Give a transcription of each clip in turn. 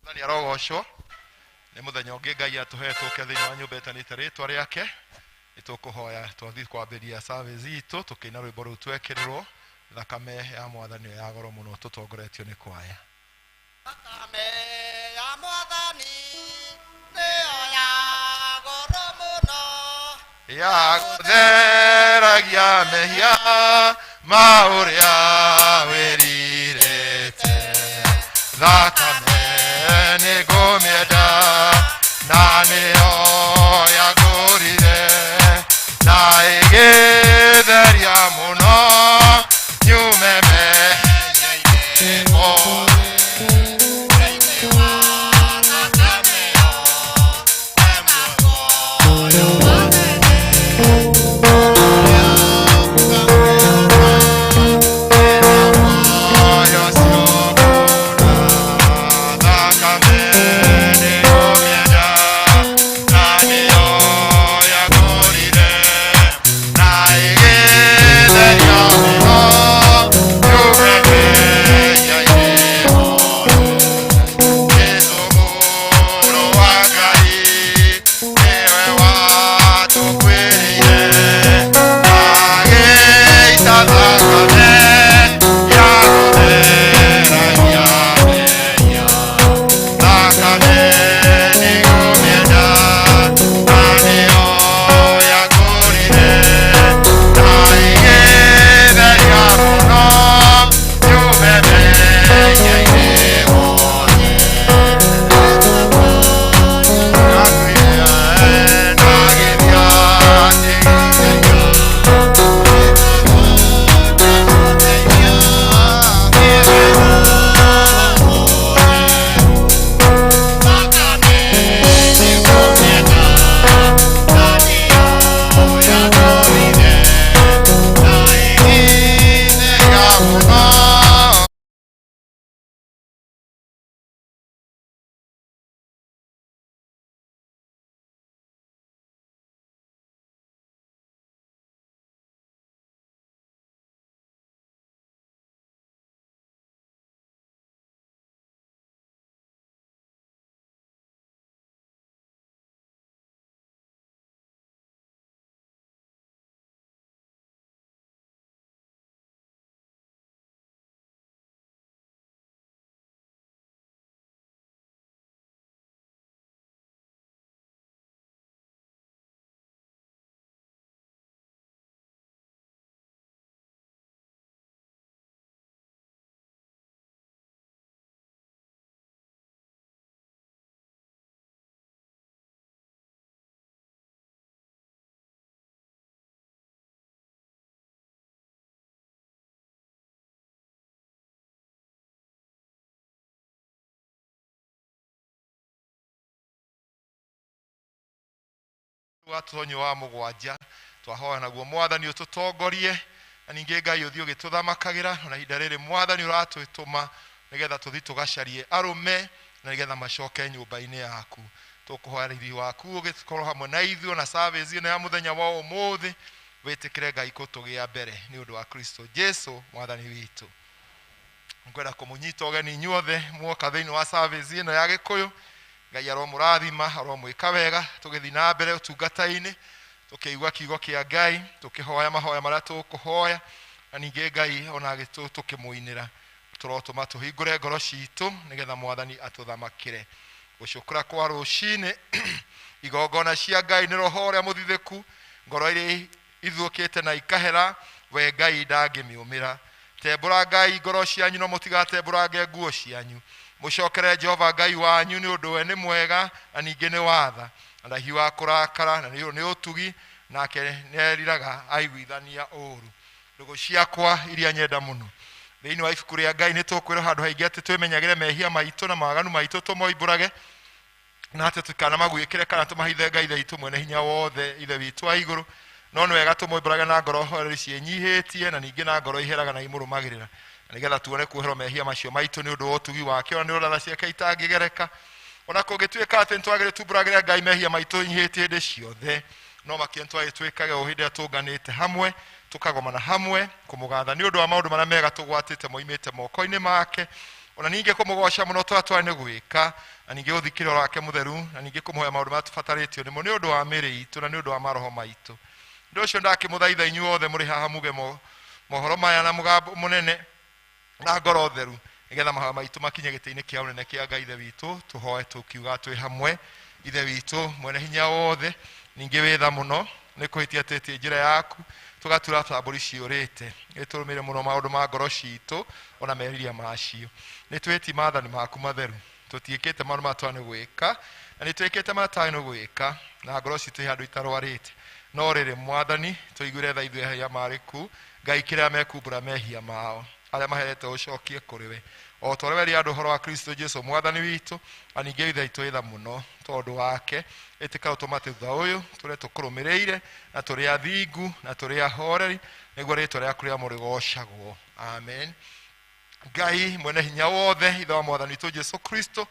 Thani arogocwo nä må thenya å ngä Ngai atåhetwo ke thä inä wa nyå mba ätanä rĩtwa rĩake. Nĩ tũkũhoya twathiĩ kwambĩrĩria service itũ tũkĩina rwĩmbo rũu twekĩrĩrwo thakame ya Mwathani ya goro mũno tũtongoretio nĩ kwaya. Thakame ya Mwathani nĩyo ya goro mũno ya gũtheragia mehia ma ũrĩa wĩrirĩte. Thakame nĩ ngũmĩenda na nĩyo yagũrire na ĩgĩtheria mũno nyume mehia-inĩ mothe. Watonyo wa mũgwanja twahoya naguo Mwathani ũtũtongorie na ningĩ Ngai ũthiĩ ũgĩtũthamakagĩra na ihinda rĩrĩ Mwathani ũratwĩtũma nĩgetha tũthiĩ tũgacarie arũme na nĩgetha macoke nyũmba-inĩ yaku. Tũkũhoya riiri waku ũgĩkorwo hamwe na ithuĩ na service ĩno ya mũthenya wa ũmũthĩ. Wĩtĩkĩre Ngai gũtũgĩa mbere nĩ ũndũ wa Kristo Jesũ Mwathani witũ. Ngwenda kũmũnyita ũgeni inyuothe muoka thĩinĩ wa service ĩno ya Gĩkũyũ. Ngai aromũrathima aromwĩka wega tũgĩthiĩ na mbere ũtungata-inĩ tũkĩigua kiugo kĩa Ngai tũkĩhoya mahoya marĩa tũkũhoya na ningĩ Ngai ona tũkĩmũinĩra tũrotũma tũhingũre ngoro citũ nĩgetha Mwathani atũthamakĩre. Gũcũkũra kwa rũcinĩ igongona cia Ngai nĩ roho ũrĩa mũthithĩku ngoro iria ithũkĩte na ikahera we Ngai ndangĩmĩũmĩra. Tembũra Ngai ngoro cianyu no mũtigatembũrange nguo cianyu. Mũcokere Jehova Ngai wanyu nĩ ũndũ we nĩ mwega na ningĩ nĩ watha na hiu wa kũrakara na nĩ ũtugi nake nĩeriraga aiguithania ũũru. Ndũgũ ciakwa iria nyenda mũno thĩinĩ wa ibuku rĩa Ngai nĩ tũkwĩrwo handũ haingĩ atĩ twĩmenyagĩre mehia maitũ na maganu maitũ tũmoimbũrage na atĩ tũkanamagwĩkĩre kana tũmahithe Ngai Ithe witũ mwene hinya wothe Ithe witũ wa igũrũ. No nĩ wega tũmoimbũrage na ngoro horeri ciĩnyihĩtie na ningĩ na ngoro iheraga na imũrũmagĩrĩra nĩgetha tuone kuoherwo mehia macio maitũ nĩ ũndũ wa ũtugi wake ona nĩ ũratha ciake itangĩgereka. Ona kũngĩtuĩka atĩ nĩtwagĩrĩire tumbũragĩre Ngai mehia maitũ nyihĩtie hĩndĩ ciothe no makĩria twagĩtuĩkage o hĩndĩ ĩrĩa tũnganĩte hamwe tũkagomana hamwe kũmũgatha nĩ ũndũ wa maũndũ marĩa mega tũgwatĩte moimĩte moko-inĩ make ona ninge kumugoca muno twatware ni gwika na ninge uthikire wake mutheru na ninge kumuhoya maundu matubataritio nimo ni undu wa miri itu na ni undu wa maroho maitu ndu ucio ndakimuthaitha inyuothe muri haha muge mohoro maya na mugambo munene na ngoro theru nigetha mahoya maitu makinye giti-ini kia unene kia Ngai ithe witu tuhoe tukiuga twi hamwe ithe witu mwene hinya wothe ninge witha muno ni kuhitia tete njira yaku tugatura tamburi ciurite iturumire muno maundu ma ngoro citu ona meriria macio ni twiti maathani maku matheru tutiikite maundu matwane gwika na ni twikite matano gwika na ngoro citu handu itarwarite no riri mwathani tuigure tha ithuĩ hia mariku Ngai kiria mekumbura mehia mao aria maherete ucokie kuri we o tore weri andu horo wa Kristo Jesu mwathani witu aninge ithe itu itha muno tondu wake itika utumate thutha uyu turi tukurumireire na turi athingu na turi ahoreri niguo ritwa riaku ria murigocagwo amen. Ngai mwene hinya wothe ithe wa mwathani witu Jesu Kristo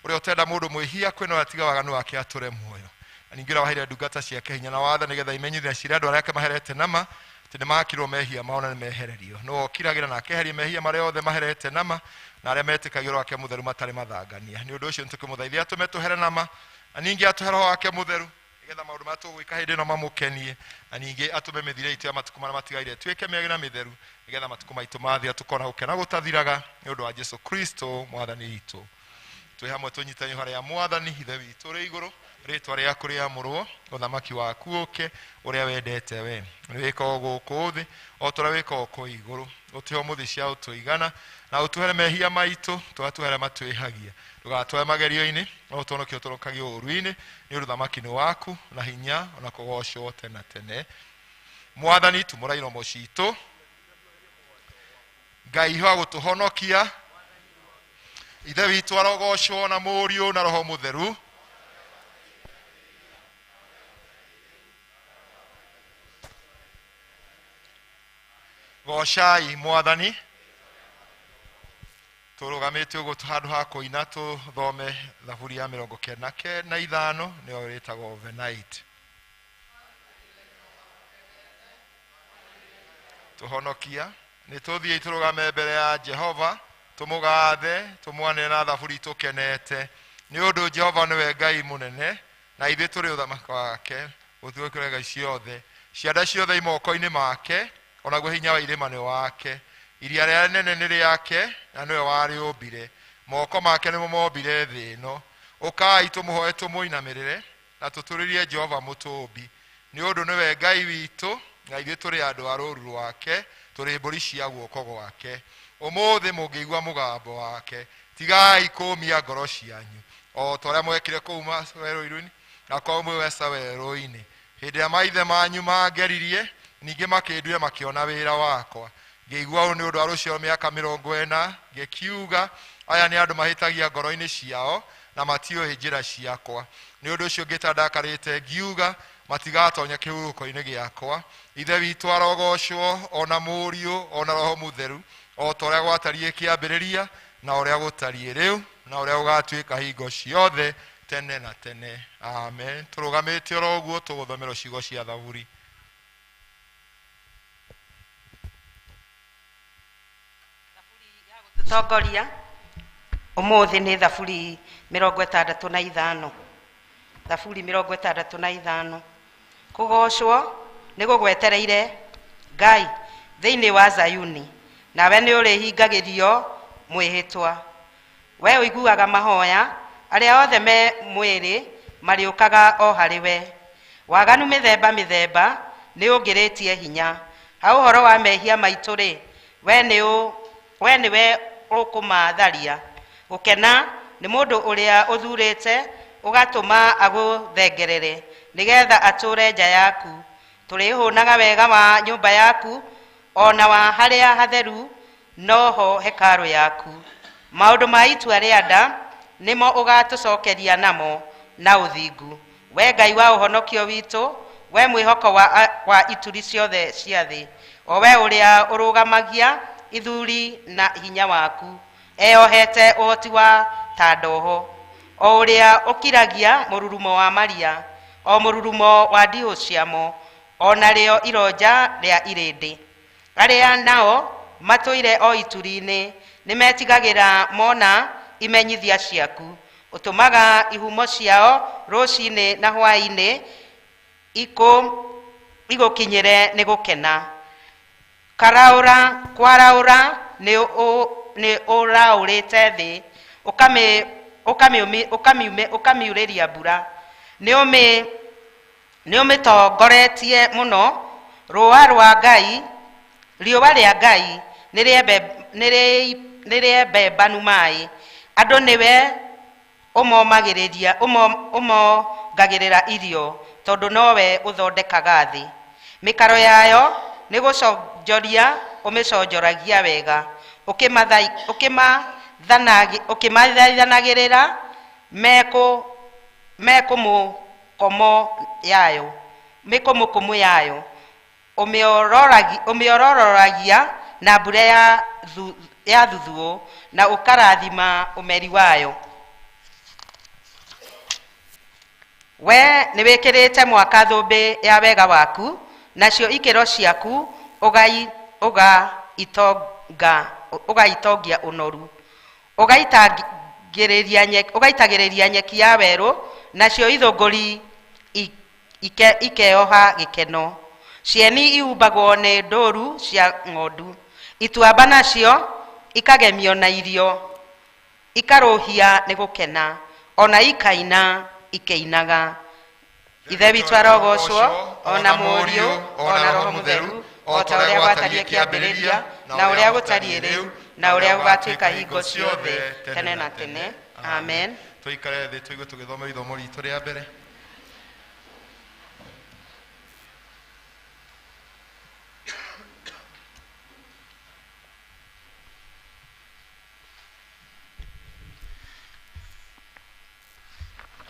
uria utenda mundu mwihia kwino atiga waganu wake ature muoyo aningira waheire ndungata ciake hinya na watha nigetha imenyithia ciria andu aria ake maherete nama tene makirwo mehia maona ni mehererio no okiragira na keheria mehia maria othe maherete nama na aria metikagirwo ake mutheru matari mathangania ni undu ucio ntukimuthaithia atume tuhere nama aningi atuhero wake mutheru nigetha maundu matugwika hindi no mamukenie aningi atume mithire itu ya matuku maria matigaire twike miega na mitheru nigetha matuku maitu mathia tukona gukena gutathiraga ni undu wa Jesu Kristo mwathani witu twi hamwe tunyitanye haria mwathani ithe witu ri iguru ritwa riaku riamurwo uthamaki waku uke uria wendete we ni wika guku thi o tora wika uku iguru utiho muthi cia utuigana na utuhere mehia maitu twatuhere matwihagia tugatwae magerio-ini o tonoki utorokagia uruini ni uthamaki ni waku na hinya ona kugocwo tena tene mwathani tumuraino mocitu Ngai ho gutuhonokia ithe witu arogocwo na muriu na roho mutheru gocai mwathani turugamite ugu handu ha kuina tuthome thaburi ya 95 niyo ritagwo overnight tuhonokia ni tuthie turugame mbere ya Jehova tumugathe tumwane na thaburi tukenete ni undu Jehova niwe Ngai munene na ithe turi uthamaki wake uthiukire Ngai ciothe cianda ciothe imoko-ini make onaguo hinya wa irima ni wake iria ria nene ni riake na niwe wariumbire moko make nimo mombire thi ino ukai tumuhoe tumuinamirire na tuturirie Jehova mutumbi ni undu niwe Ngai witu na ithuĩ tũrĩ andũ a rũũru rwake tũrĩ mbũri cia guoko gwake ũmũthĩ mũngĩigua mũgambo wake tigai kũmia ngoro cianyu o ta ũrĩa mwekire kũu werũ-inĩ na kwa mwĩweca werũ-inĩ hĩndĩ ĩrĩa maithe manyu mangeririe ningĩ makĩnduire makĩona wĩra wakwa ngĩigua ũũ nĩ ũndũ wa rũciaro mĩaka 40 ngĩkiuga aya nĩ andũ mahĩtagia ngoro-inĩ ciao na matiũĩ njĩra ciakwa nĩ ũndũ ũcio ngĩtandakarĩte ngiuga matigatonya kĩhurũko-inĩ gĩakwa ithe witũ arogocwo ona mũriũ ona roho mutheru o ta ũrĩa gwatariĩ kĩambĩrĩria na ũrĩa gũtariĩ rĩu na ũrĩa ũgatuĩka hingo ciothe tene na tene amen. Tũrũgamĩte oro ũguo tũgũthomera ciugo cia thaburi. Tongoria umuthi ni thaburi 65 thaburi 65 kugocwo ni gugwetereire Ngai thiini wa Zayuni nawe ni uri hingagirio mwihitwa we uiguaga mahoya aria othe me mwiri mariukaga o hariwe waganu mithemba mithemba ni ungiritie hinya ha uhoro wa mehia maitu ri we niwe ukumatharia gukena ni mundu uria uthurite ugatuma aguthengerere nigetha ature nja yaku turihunaga wega wa nyumba yaku ona wa haria hatheru noho hekaru yaku maundu ma itua ria nda nimo ugatucokeria namo na uthingu we Ngai wa uhonokio witu we mwihoko wa ituri ciothe cia thi o we uria urugamagia ithuri na hinya waku eohete uhoti wa tandoho o uria ukiragia mururumo wa maria o mururumo wa ndiũ ciamo ona rĩo ironja rĩa irĩndĩ aria nao matũire o ituri-inĩ nimetigagĩra mona imenyithia ciaku. Utumaga ihumo ciao rũcinĩ na hwaĩ-inĩ igũkinyĩre nĩ gũkena. Kwaraũra nĩ ũraũrĩte thĩ, ũkamiurĩria mbura. Nĩ ũmĩtongoretie mũno. Riũa rĩa Ngai nĩ rĩembembanu maĩ. Andũ nĩwe ũmongagĩrĩra irio, tondũ nowe ũthondekaga thĩ. Mĩkaro yayo nĩ gũconjoria ũmĩconjoragia wega, ũkĩmathanagĩrĩra mĩkũmũkũmũ yayo. Ũmĩorororagia na mbura ya thuthuũ, na ũkarathima ũmeri wayo. We nĩ wĩkĩrĩte mwaka thũmbĩ ya wega waku, nacio ikĩro ciaku ũgaitongia ũnoru. Ũgaitagĩrĩria nyeki ya werũ, nacio ithũngũri ikeoha gĩkeno. Cieni iumbagwo nĩ ndũũru cia ng'ondu, ituamba nacio ikagemio na irio, ikarũhia nĩ gũkena, ona ikaina ikĩinaga. Ithe witũ arogocwo, ona Mũriũ, ona Roho Mũtheru, o ta ũrĩa gwatariĩ kĩambĩrĩria, na ũrĩa gũtariĩ rĩu, na ũrĩa gũgatuĩka hingo ciothe tene na tene. Amen. Tũikare thĩ tũigue tũgĩthoma ithomo ritũ rĩa mbere.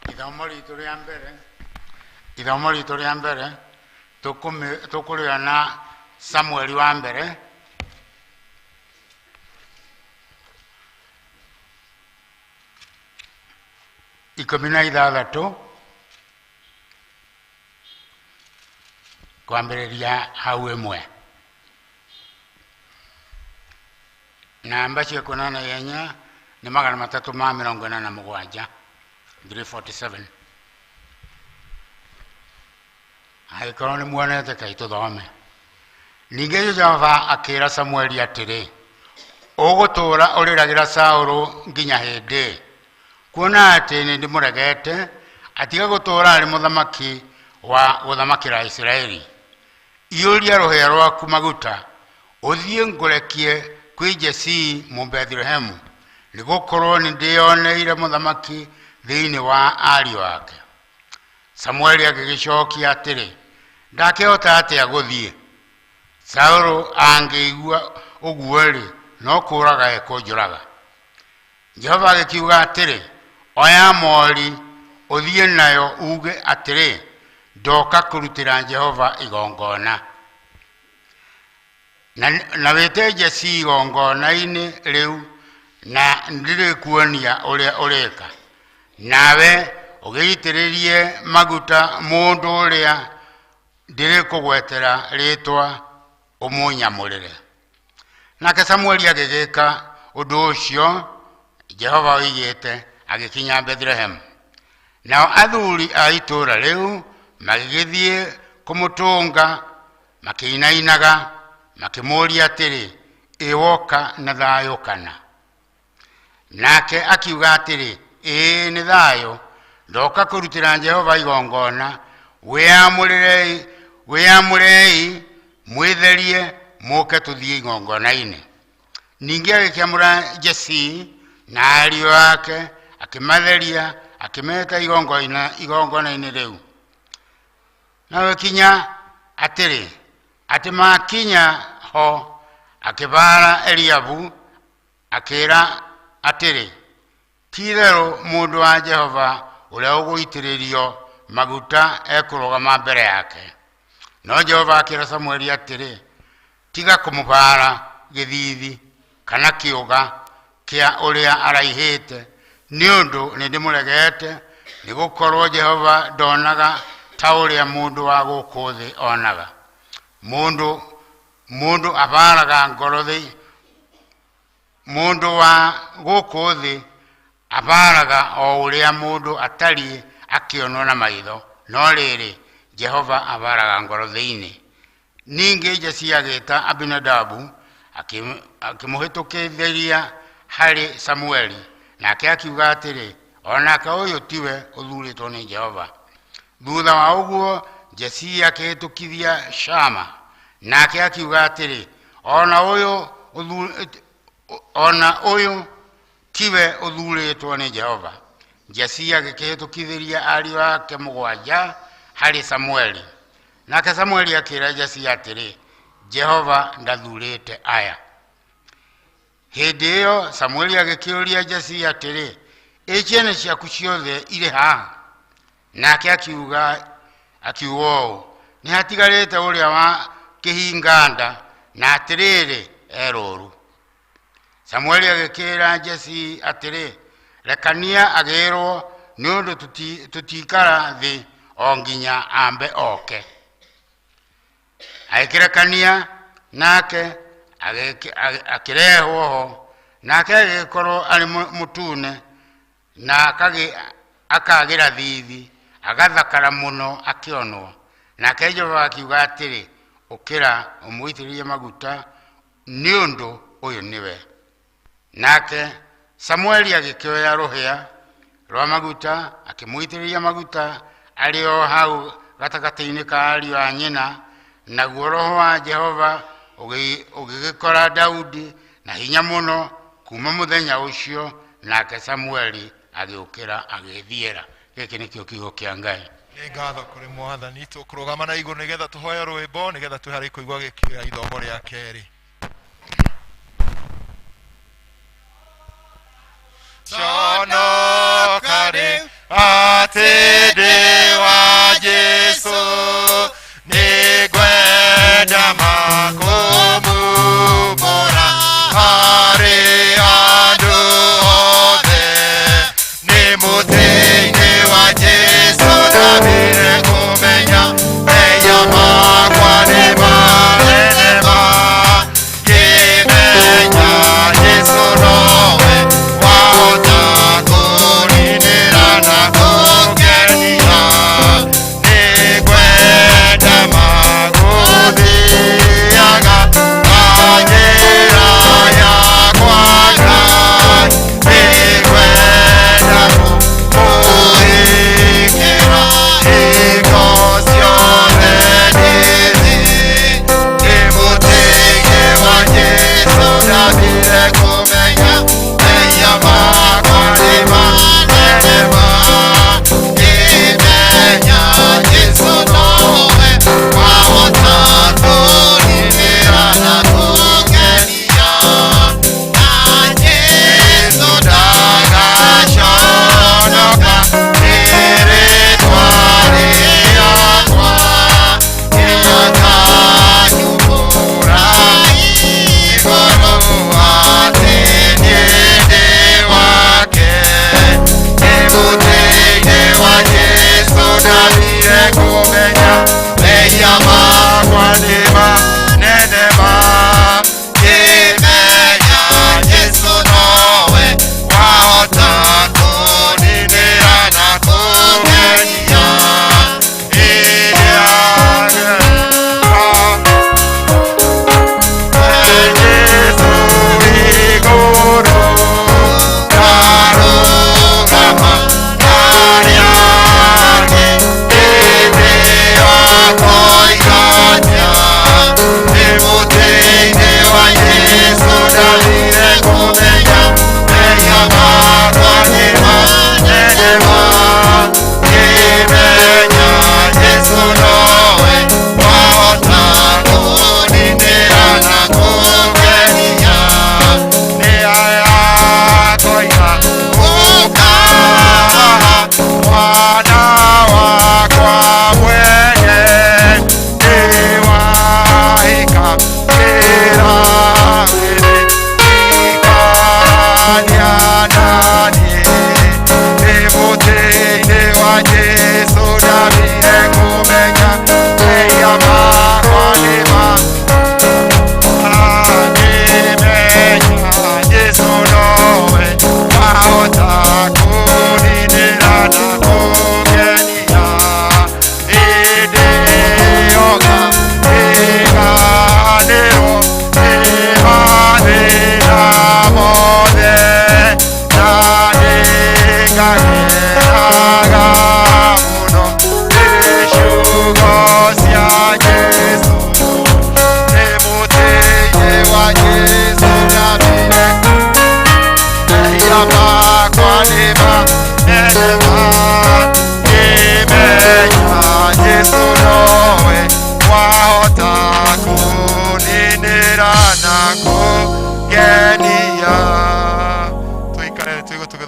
Ithomo ritũ rĩa mbere tũkũrĩra na Samueli wa mbere ikũmi na ithathatũ kwambĩrĩria hau ĩmwe. Namba cia kuonana yenya nĩ 347 347. Angĩkorwo nĩ muonete kaĩ tũthome. Ningĩ Jehova akĩĩra Samueli atĩrĩ, ũgũtũũra ũrĩragĩra Saũlũ nginya hĩndĩ, kuona atĩ nĩ ndĩmũregete atiga gũtũũra arĩ mũthamaki wa gũthamakĩra Isiraeli. Iyũria rũhĩa rwaku maguta, ũthiĩ ngũrekie kwĩ Jesii Mũbethilehemu, nĩgũkorwo nĩ ndĩoneire mũthamaki thĩinĩ wa ariũ ake. Samueli agĩgĩcokia atĩrĩ, ndakĩhota atĩa gũthiĩ? Saũlũ angĩigua ũguo-rĩ, no kũũraga ekũnjũraga. Jehova agĩkiuga atĩrĩ, oya mori ũthiĩ nayo uge atĩrĩ, ndoka kũrutĩra Jehova igongona. Na wĩte Jesii igongona-inĩ rĩu, na ndĩrĩkuonia ũrĩa ũrĩka. Nawe ũgĩitĩrĩrie maguta mũndũ ũrĩa ndĩrĩkũgwetera rĩtwa ũmũnyamũrĩre. Nake Samueli agĩgĩka ũndũ ũcio Jehova oigĩte, agĩkinya Bethlehemu. Nao athuri a itũũra rĩu magĩgĩthiĩ kũmũtũnga makĩinainaga, makĩmũũria atĩrĩ, woka na thayũ kana? Nake akiuga atĩrĩ, ĩĩ nĩ thayũ, ndoka kũrutĩra Jehova igongona, wĩamũrei mwĩtherie mũke tũthiĩ igongona-inĩ. Ningĩ agĩkĩamũra Jesii na ariũ ake, akĩmatheria, akĩmeta igongona-inĩ rĩu. Na gũkinya atĩrĩ, atĩ makinya ho, akĩbaara Eliabu, akĩĩra atĩrĩ, ti-itherũ mũndũ wa Jehova ũrĩa ũgũitĩrĩrio maguta ekũrũgama mbere yake. No Jehova akĩĩra Samueli atĩrĩ, tiga kũmũbaara gĩthiithi kana kĩũga kĩa ũrĩa araihĩte, nĩ ũndũ nĩ ndĩmũregete, nĩgũkorwo Jehova ndonaga ta ũrĩa mũndũ wa gũkũ thĩ onaga. Mũndũ abaaraga ngoro mundu wa guku thi abaraga o uria mundu atari akionwo na maitho, no riri Jehova abaraga ngoro thiini. Ningi Jesii agita Abinadabu akimuhitukithiria hari Samueli, nake akiuga atiri onake uyu tiwe uthuritwo ni Jehova. Thutha wa uguo Jesii akihitukithia Shama, nake akiuga atiri ona uyu tiwe uthuritwo ni Jehova. Jesii agikihĩtũkithĩria ariũ ake mũgwanja hari Samueli, nake Samueli akĩra Jesii atĩrĩ, Jehova ndathurĩte aya. Hĩndĩ ĩyo Samueli agĩkĩũria Jesii atĩrĩ, ciana ciaku ciothe irĩ ha? Nake akiuga ũũ, nĩ hatigarĩte ũrĩa wa kĩhinganda, na atĩrĩrĩ erũru. Samueli agĩkĩra Jesii atĩrĩ, rekania agĩrwo nĩ ũndũ tũtikara thĩ o nginya ambe oke. Agĩkĩrekania nake akĩrehwo ho, nake agĩkorwo arĩ mũtune na akagĩra thithi, agathakara mũno akĩonwo. Nake Jehova akiuga atĩrĩ, ũkĩra ũmũitĩrĩrie maguta nĩ ũndũ ũyũ nĩwe. Nake Samueli agĩkĩoya rũhĩa rwa maguta akĩmũitĩrĩria maguta arĩ o hau gatagatĩ-inĩ ka ariũ a nyina, naguo roho wa Jehova ũgĩgĩkora Daudi na hinya mũno kuma mũthenya ũcio, nake Samueli agĩũkĩra agĩthiĩra. Gĩkĩ nĩkĩo kiugo kĩa Ngai. Nĩ ngatho kũrĩ Mwathani. Tũkũrũgama na igũrũ nĩgetha tũhoe rwĩmbo, nĩgetha twĩharĩrie kũigua gĩkĩra ithomo rĩa kerĩ. Chonokare atende wa Jesu ni gwenda makumubora hari andu othe ni muthini wa Jesu na vile kumenya meya makwa ni manenema kimenya Jesu nowe wahota kurinira na kugenia ni gwenda maguthiaga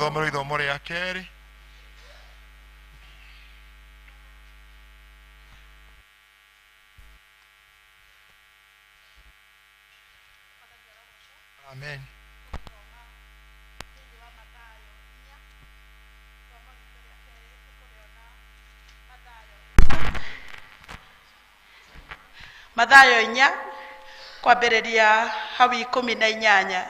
tũthomero ithomo rĩa kerĩ. Amen. Mathayo 4 kwambĩrĩria hau 18.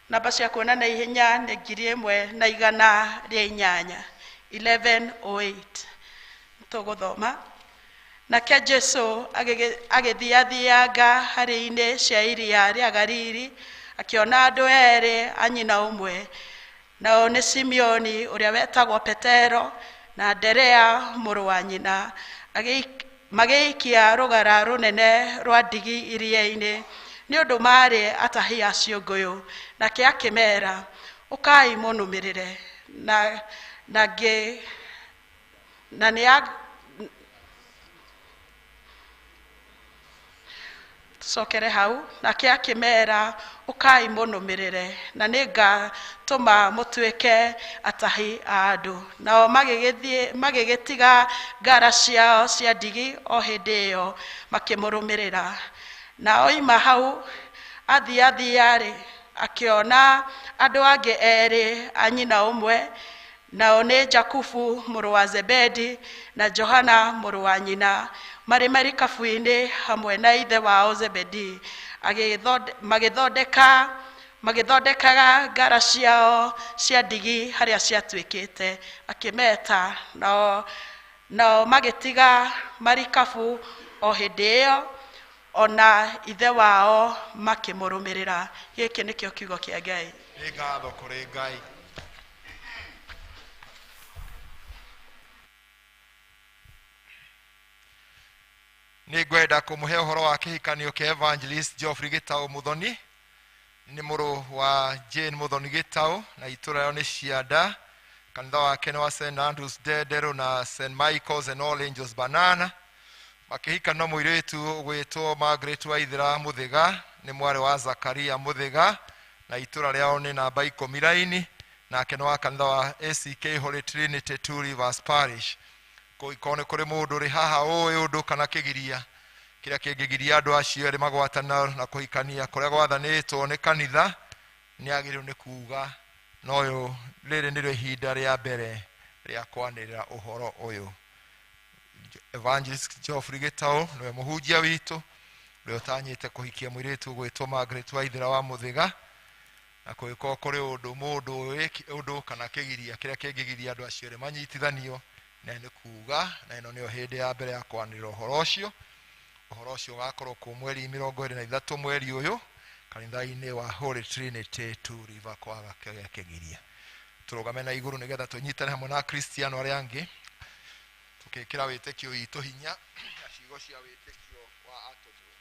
Namba cia kuona na ihenya nĩ 1108. 1108. Tũgũthoma. Nake Jesu agĩthiathianga harĩ-inĩ cia iria rĩa Galili, akĩona andũ erĩ a nyina ũmwe, nao nĩ Simeoni ũrĩa wetagwo Petero na Anderea mũrũ wa nyina, magĩikia rũgara rũnene rwa ndigi iria-inĩ, nĩ ũndũ maarĩ atahi a ciũngũyũ. Nake akĩmeera, ũkai mũnũmĩrĩre, Sokere hau. Nake akĩmeera, ũkai mũnũmĩrĩre, na nĩngatũma mũtuĩke atahi a andũ. Nao magĩgĩtiga ngara ciao cia ndigi o hĩndĩ ĩyo makĩmũrũmĩrĩra. Na oima hau athiathia-rĩ, akĩona andũ angĩ erĩ a nyina ũmwe, nao nĩ Jakubu mũrũ wa Zebedi na Johana mũrũ wa nyina, marĩ marikabu-inĩ hamwe na ithe wao Zebedi, magĩthondekaga ngara ciao cia ndigi harĩa ciatuĩkĩte. Akĩmeta, nao magĩtiga marikabu o hĩndĩ ĩyo, ona ithe wao makĩmũrũmĩrĩra. Gĩkĩ nĩkĩo kiugo kĩa Ngai. Nĩ ngatho kũrĩ Ngai. Nĩ ngwenda kũmũhe ũhoro wa kĩhikanio kĩa Evangelist Geoffrey Gĩtaũ Mũthoni. Nĩ mũrũ wa Jane Mũthoni Gĩtaũ na itũũra rĩao nĩ Cianda. Kanitha wake nĩ wa St Andrews Ndenderu na St Michael's and All Angels Banana. Makĩhikana mũirĩtu ũgwĩtwo Margaret Waithĩra Mũthĩga, nĩ mwarĩ wa Zakaria Mũthĩga, na itũũra rĩao nĩ namba 10 Raini, nake nĩ wa kanitha wa ACK Holy Trinity Two Rivers Parish. Kũrĩ mũndũ ũrĩ haha ũĩ ũndũ kana kĩgiria kĩrĩa kĩngĩgiria andũ acio erĩ magwatana na kũhikania kũrĩa gwathanĩtwo nĩ kanitha, nĩ agĩrĩirwo nĩ kuuga na ũyũ rĩrĩ nĩrĩo ihinda rĩa mbere rĩa kwanĩrĩra ũhoro ũyũ. Evangelist Geoffrey Gĩtaũ nĩwe mũhunjia witũ ũrĩa ũtanyĩte kũhikia mũirĩtu ũgwĩtwo Margaret Waithĩra wa Mũthĩga, na kũgĩkorwo kũrĩ ũndũ kana kĩgiria kĩrĩa kĩngĩgiria andũ acio erĩ manyitithanio, na nĩ kuuga na ĩno nĩyo hĩndĩ ya mbere ya kwanĩrĩra ũhoro ũcio. Ũhoro ũcio ũgakorwo kũ mweri 23 mweri ũyũ kanitha-inĩ wa Holy Trinity Two River kwaga kĩrĩa kĩgiria. Tũrũgame na igũrũ nĩgetha tũnyitane hamwe na Kristiano arĩa angĩ tũkĩkĩra wĩtĩkio witũ hinya na ciugo cia wĩtĩkio wa atũmwo.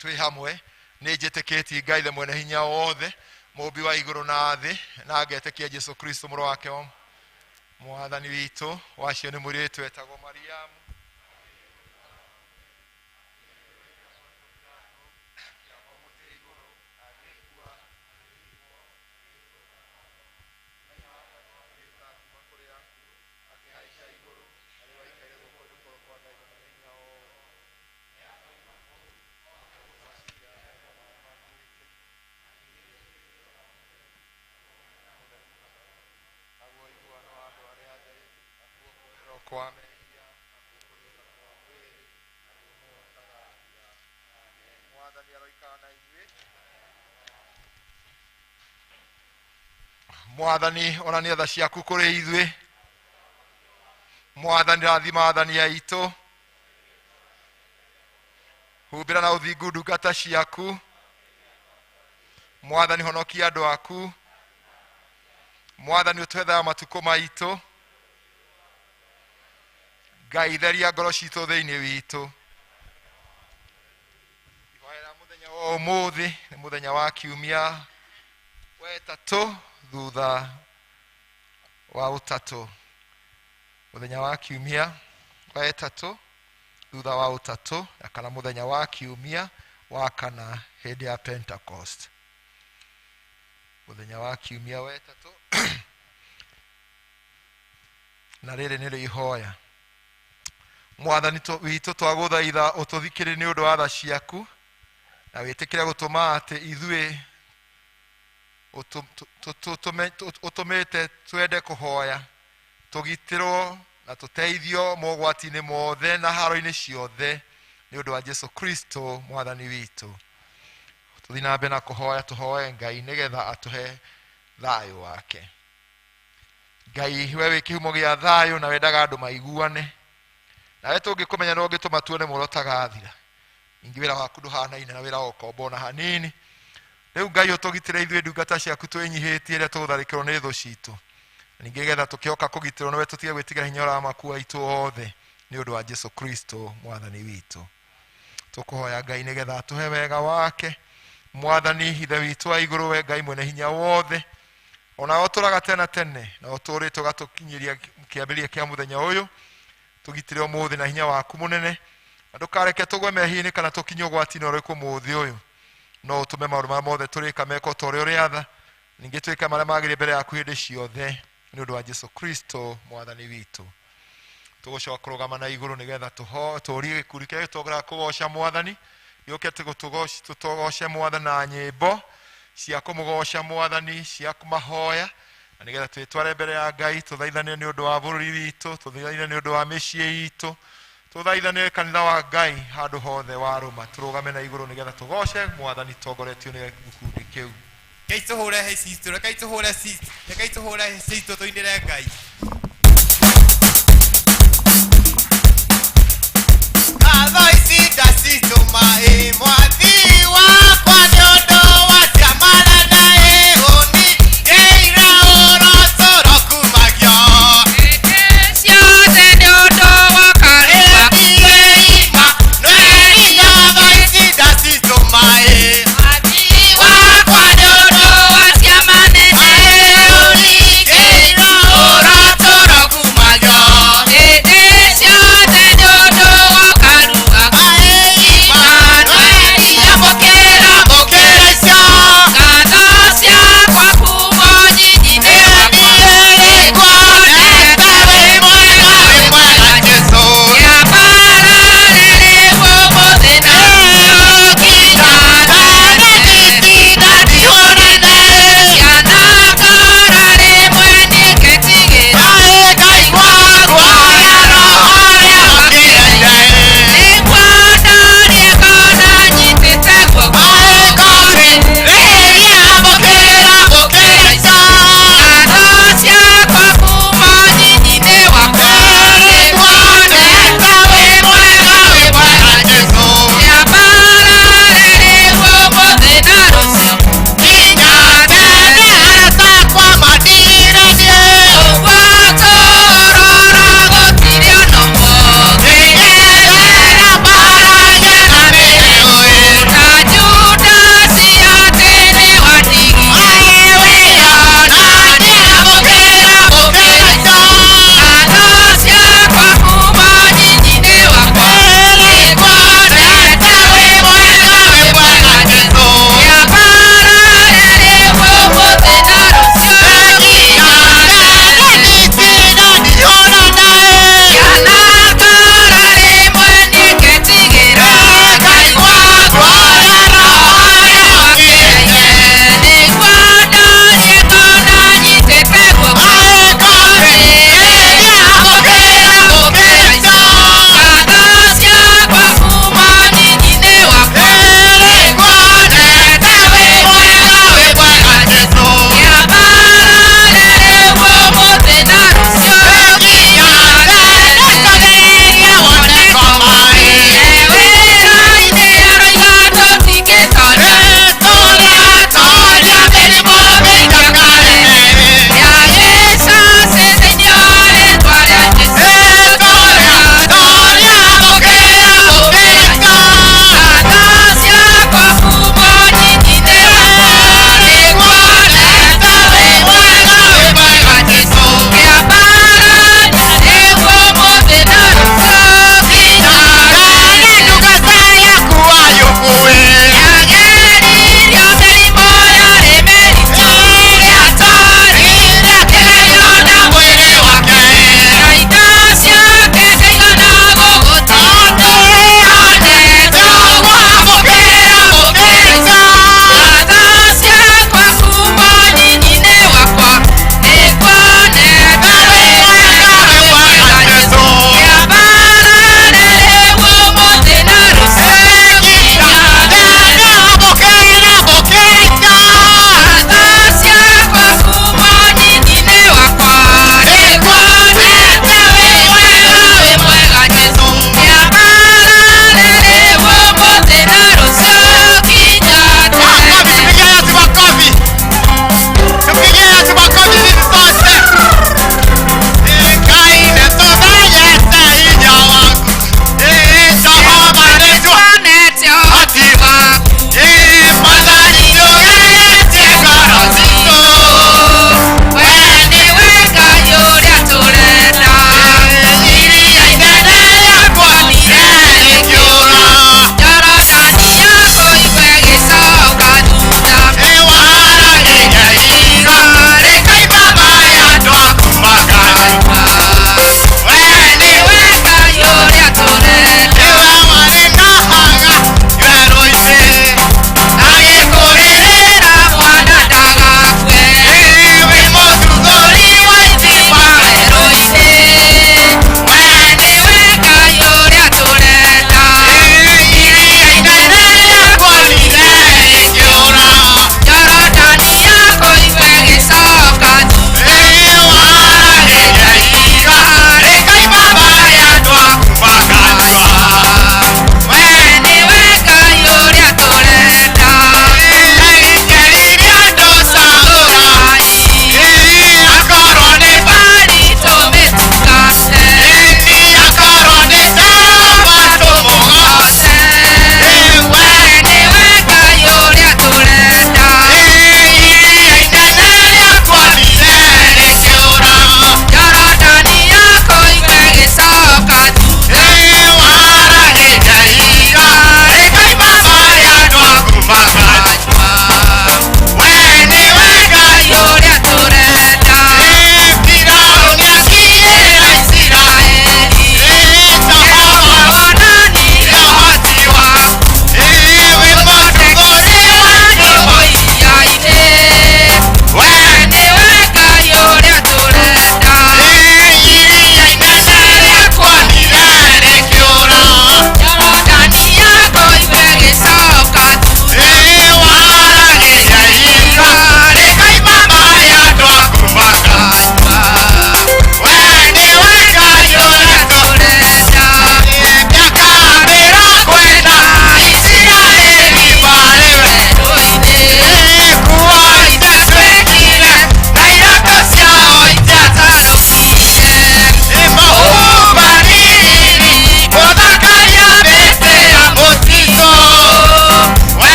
Twĩ hamwe. Nĩ njĩtĩkĩtie Ngai mwene hinya wothe, mũmbi wa igũrũ na thĩ, na ngetĩkia Jesũ Kristo mũrũ wake mwathani witũ, wacio nĩ mũirĩtu wetagwo Mariamu, Mwathani onania tha ciaku kũrĩ ithuĩ. Mwathani rathima athani aitũ, humbĩra na ũthingu ndungata ciaku. Mwathani honokia andũ aku. Mwathani ũtwethaga matukũ maitũ. Ngai theria ngoro citũ thĩinĩ witũ. Ihoera mũthenya wa ũmũthĩ nĩ mũthenya wa kiumia wetatũ thutha wa ũtatũ. Mũthenya wa kiumia wetatũ thutha wa ũtatũ, na kana mũthenya wa kiumia wa kana hĩndĩ ya Pentecost. muthenya wa kiumia wetatũ na rĩrĩ nĩrĩo ihoya. Mwathani witũ twagũthaitha ũtũthikĩrĩrie nĩ ũndũ wa tha ciaku na wĩtĩkĩre gũtũma atĩ ithuĩ ũtũmĩte twende kũhoya tũgitĩrwo na tũteithio mogwati-inĩ mothe na haro-inĩ ciothe nĩ ũndũ wa Jesu Kristo mwathani witũ. Tũthiĩ na mbere na kũhoya, tũhoe Ngai nĩgetha atũhe thayũ wake. Ngai we wĩ kĩhumo gĩa thayũ na wendaga andũ maiguane, nawe tũngĩkũmenya no ũngĩtũma tuone muoyo ũtagathira. Ningĩ wĩra waku ndũhanaine na wĩra wa ũkombo na hanini. Rĩu Ngai ũtũgitĩre ithuĩ ndungata ciaku twĩnyihĩtie rĩrĩa tũgũtharĩkĩrwo nĩ thũ citũ. Ningĩ nĩgetha tũkĩoka kũgitĩrwo nawe tũtige gwĩtigĩra hinya ũrĩa wamaku aitũ othe nĩ ũndũ wa Jesu Kristo mwathani witũ. Tũkũhoya Ngai nĩgetha atũhe wega wake. Mwathani ithe witũ wa igũrũ, we Ngai mwene hinya wothe, ona ũtũraga tene tene na ũtũrĩte ũgatũkinyĩria kĩambĩrĩria kĩa mũthenya ũyũ, tũgitĩre ũmũthĩ na hinya waku mũnene, na ndũkareke tũgwe mehia-inĩ kana tũkinye ũgwati-inĩ ũrĩkũ mũthĩ ũyũ. No ũtũme maũndũ marĩa mothe tũrĩka meko ta ũrĩa ũrĩatha, ningĩ twĩke marĩa magĩrĩire mbere yaku hĩndĩ ciothe nĩ ũndũ wa Jesu Kristo mwathani witũ. Tũgũcoka kũrũgama na igũrũ nĩgetha tũũrie gĩkundi kĩrĩa gĩtongeraga kũgoca mwathani, gĩũke tũtogoce mwathani na nyĩmbo cia kũmũgoca mwathani, cia kũmahoya, na nĩgetha twĩtware mbere ya Ngai, tũthaithane nĩ ũndũ wa bũrũri witũ, tũthaithane nĩ ũndũ wa mĩciĩ itũ, tũthaithane kanitha wa Ngai handũ hothe warũma. Tũrũgame na igũrũ nĩgetha tũgoce mwathani tongoretio nĩ gĩkundi kĩu. Ngai tũhũre citũ, rekei tũhũre citũ, rekei tũhũre citũ tũinĩre Ngai. Katho ici ndacitũma mwathi wakwa nĩ ũndũ wa ciamana na hũni ĩira ũrotũro kumagio ciothe nĩ ũndũ wa karĩma kuĩima nĩinya tho ici ndacitũma mwathi wakwa nĩ ũndũ wa ciamana na hũni ĩira ũrotũro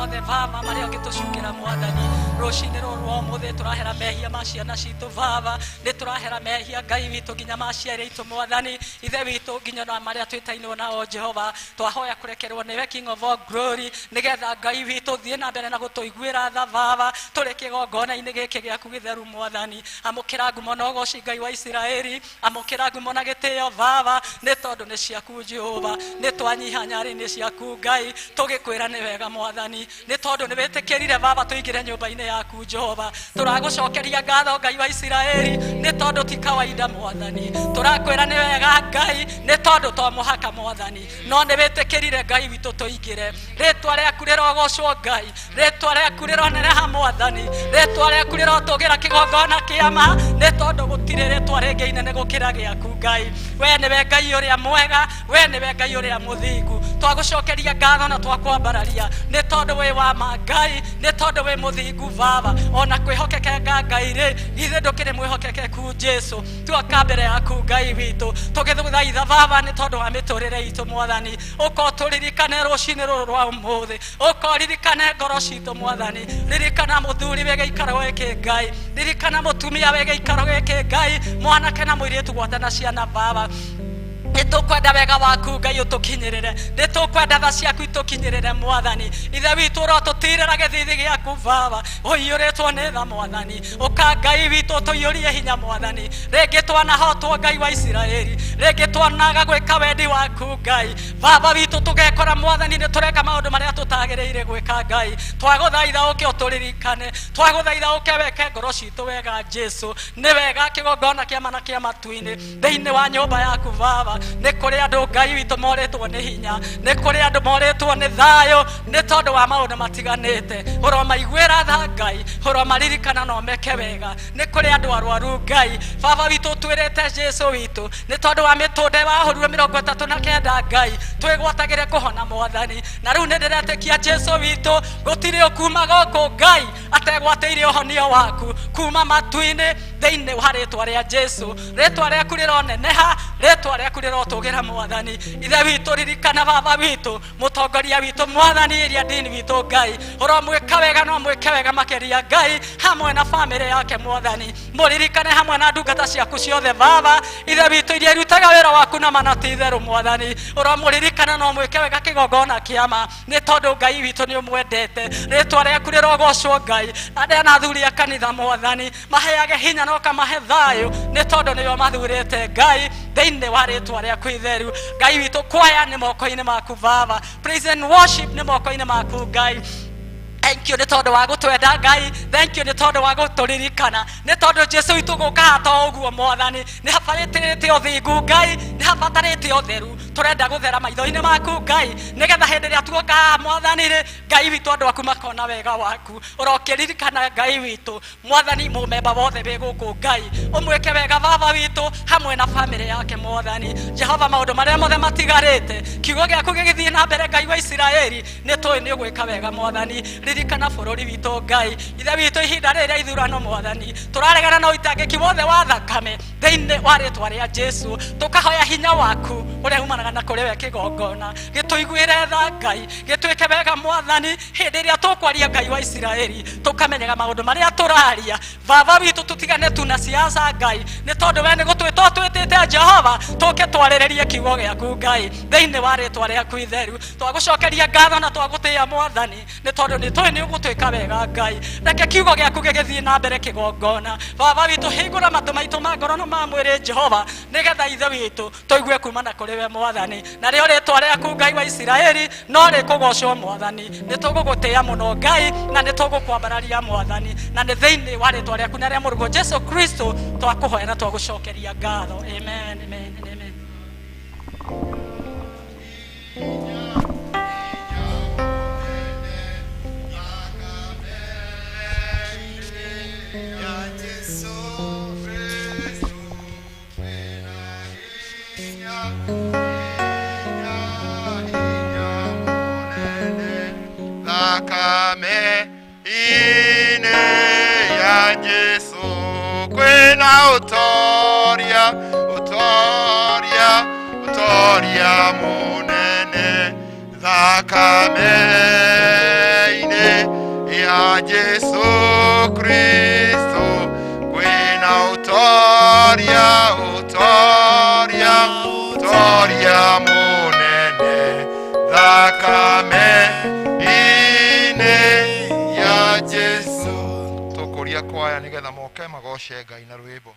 mothe Baba marĩa ũngĩtũcukĩra Mwathani rũcinĩ rũrũ rwa ũmũthĩ tũrahera mehia ma ciana citũ Baba nĩ tũrahera mehia Ngai witũ nginya ma ciarĩ itũ Mwathani ithe witũ nginya na marĩa twĩtainwo nao Jehova twahoya kũrekerwo nĩwe King of all glory nĩgetha Ngai witũ thiĩ na mbere na gũtũiguĩra tha Baba tũrĩ kĩgongona-inĩ gĩkĩ gĩaku gĩtheru Mwathani amũkĩra ngumo na ũgooci Ngai wa Isiraeli amũkĩra ngumo na gĩtĩo Baba nĩ tondũ nĩ ciaku Jehova nĩ twanyiha nyarĩ-inĩ ciaku Ngai tũgĩkwĩra nĩ wega Mwathani nĩ tondũ nĩ wĩtĩkĩrire Baba tũingĩre nyũmba-inĩ yaku Jehova tũragũcokeria ngatho Ngai wa Isiraeli nĩ tondũ ti kawaida Mwathani tũrakwĩra nĩ wega Ngai nĩ tondũ to mũhaka Mwathani no nĩ wĩtĩkĩrire Ngai witũ tũingĩre rĩtwa rĩaku rĩrogocwo Ngai rĩtwa rĩaku rĩronereha Mwathani rĩtwa rĩaku rĩrotũgĩra kĩgongona kĩama nĩ tondũ gũtirĩ rĩtwa rĩngĩ inene gũkĩra gĩaku Ngai we nĩwe Ngai ũrĩa mwega we nĩwe Ngai ũrĩa mũthingu twagũcokeria ngatho na twakwambararia nĩ tondũ wĩ wa ma Ngai nĩ tondũ wĩ mũthingu Baba ona kwĩhokekanga Ngai rĩ ithe ndũkĩrĩ mwĩhokekeku Jesu tuoka mbere yaku Ngai witũ tũgĩthaitha Baba nĩ tondũ wa mĩtũrĩre itũ Mwathani ũkotũririkane rũcinĩ rũrũ rwa ũmũthĩ ũkoririkane ngoro citũ Mwathani ririkana mũthuri wĩ gĩikaro gĩkĩ Ngai ririkana mũtumia wĩ gĩikaro gĩkĩ Ngai mwanake na mũirĩtu gwatana ciana Baba nĩtũkwenda wega waku Ngai ũtũkinyĩrĩre nĩtũkwenda tha ciaku itũkinyĩrĩre Mwathani ithe witũ ũrotũtirĩra gĩthithi gĩaku Baba ũiyũrĩtwo nĩ tha Mwathani ũka Ngai witũ tũiyũrie hinya Mwathani rĩngĩ twanahotwo Ngai wa Isiraeli rĩngĩ twanaga gwĩka wendi waku Ngai Baba witũ tũgekora Mwathani nĩ tũreka maũndũ marĩa tũtagĩrĩire gwĩka Ngai twagũthaitha ũke ũtũririkane twagũthaitha ũke weke ngoro citũ wega Jesu nĩ wega kĩgongona kĩa mana kĩa matu-inĩ thĩinĩ wa nyũmba yaku Baba nĩ kũrĩ andũ Ngai witũ morĩtwo nĩ hinya nĩ kũrĩ andũ morĩtwo nĩ thayũ nĩ tondũ wa maũndũ matiganĩte ũromaiguĩra tha Ngai ũromaririkana na ũmeke wega nĩ kũrĩ andũ arwaru Ngai Baba witũ twĩrĩte Jesu witũ nĩ tondũ wa mĩtũnde wahũrirwo 39 Ngai twĩgwatagĩre kũhona Mwathani na rĩu nĩ ndĩretĩkia Jesu witũ gũtirĩ ũkuma gũkũ Ngai ategwatĩire ũhonio waku kuma matu-inĩ thĩinĩ wa rĩtwa rĩa Jesu rĩtwa rĩaku rĩroneneha rĩtwa rĩaku rĩrotũgĩra Mwathani ithe witũ ririkana Baba witũ mũtongoria witũ Mwathani ĩrĩa ndini witũ Ngai ũromwĩka wega no mwĩke wega makĩria Ngai hamwe na bamĩrĩ yake Mwathani mũririkane hamwe na ndungata ciaku ciothe Baba ithe witũ iria irutaga wĩra waku na manati itherũ Mwathani ũromũririkana no mwĩke wega kĩgongona kĩama nĩ tondũ Ngai witũ nĩ ũmwendete rĩtwa rĩaku rĩrogocwo Ngai arĩa na athuri a kanitha Mwathani maheage hinya na ũkamahe thayũ nĩ tondũ nĩo mathurĩte Ngai thĩinĩ wa rĩtwa rĩaku itheru Ngai witũ kwaya nĩ moko-inĩ maku Baba praise and worship nĩ moko-inĩ maku Ngai thank you nĩ tondũ wa gũtwenda Ngai thank you nĩ tondũ wa gũtũririkana nĩ tondũ Jesu witũ gũka hata ũguo Mwathani nĩ habatarĩte ũthingu Ngai nĩ habatarĩte ũtheru tũrenda gũthera maitho-inĩ maku Ngai nĩgetha hĩndĩ ĩrĩa tuoka Mwathani rĩ Ngai witũ andũ aku makona wega waku ũrokĩririkana Ngai witũ Mwathani mũmemba wothe wĩ gũkũ Ngai ũmwĩke wega Baba witũ hamwe na bamĩrĩ yake Mwathani Jehova maũndũ marĩa mothe matigarĩte kiugo gĩaku gĩgĩthiĩ na mbere Ngai wa Isiraeli nĩ tũĩ nĩ ũgwĩka wega Mwathani ririkana bũrũri witũ Ngai ithe witũ ihinda rĩrĩ rĩa ithurano Mwathani tũraregana na ũitangĩki wothe wa thakame thĩinĩ wa rĩtwa rĩa Jesu tũkahoya hinya waku ũrĩa umanaga na kũrĩ we kĩgongona gĩtũiguĩre tha Ngai gĩtwĩke wega Mwathani hĩndĩ ĩrĩa tũkwaria Ngai wa Isiraeli tũkamenyaga maũndũ marĩa tũraria Baba witũ tũtigane tu na ciaca Ngai nĩ tondũ we nĩ gũtwĩtwo twĩtĩte Jehova tũke twarĩrĩrie kiugo gĩaku Ngai thĩinĩ wa rĩtwa rĩaku itheru twagũcokeria ngatho na twagũtĩĩa Mwathani nĩ tondũ nĩ tũĩ nĩ ũgũtwĩka wega Ngai reke kiugo gĩaku gĩgĩthiĩ na mbere kĩgongona Baba witũ hingũra matũ maitũ ma ngoro na ma mwĩrĩ Jehova nĩgetha ithe witũ tũigue kuma na kũrĩ we Mwathani na rĩo rĩtwa rĩaku Ngai wa Isiraeli no rĩkũgocwo Mwathani nĩ tũgũgũtĩĩa mũno Ngai na nĩ tũgũkwambararia Mwathani na nĩ thĩinĩ wa rĩtwa rĩaku na rĩa mũrũgwo Jesu Kristo twakũhoya na twagũcokeria ngatho amen amen amen thakame ine ya Jesu kwĩna ũtoria ũtoria ũtoria mũnene thakame ine wa Jesu Kristo kwina utoria munene thakame ine ya Jesu. Tukuria kwaya nigetha moke magoshe Ngai na rwimbo.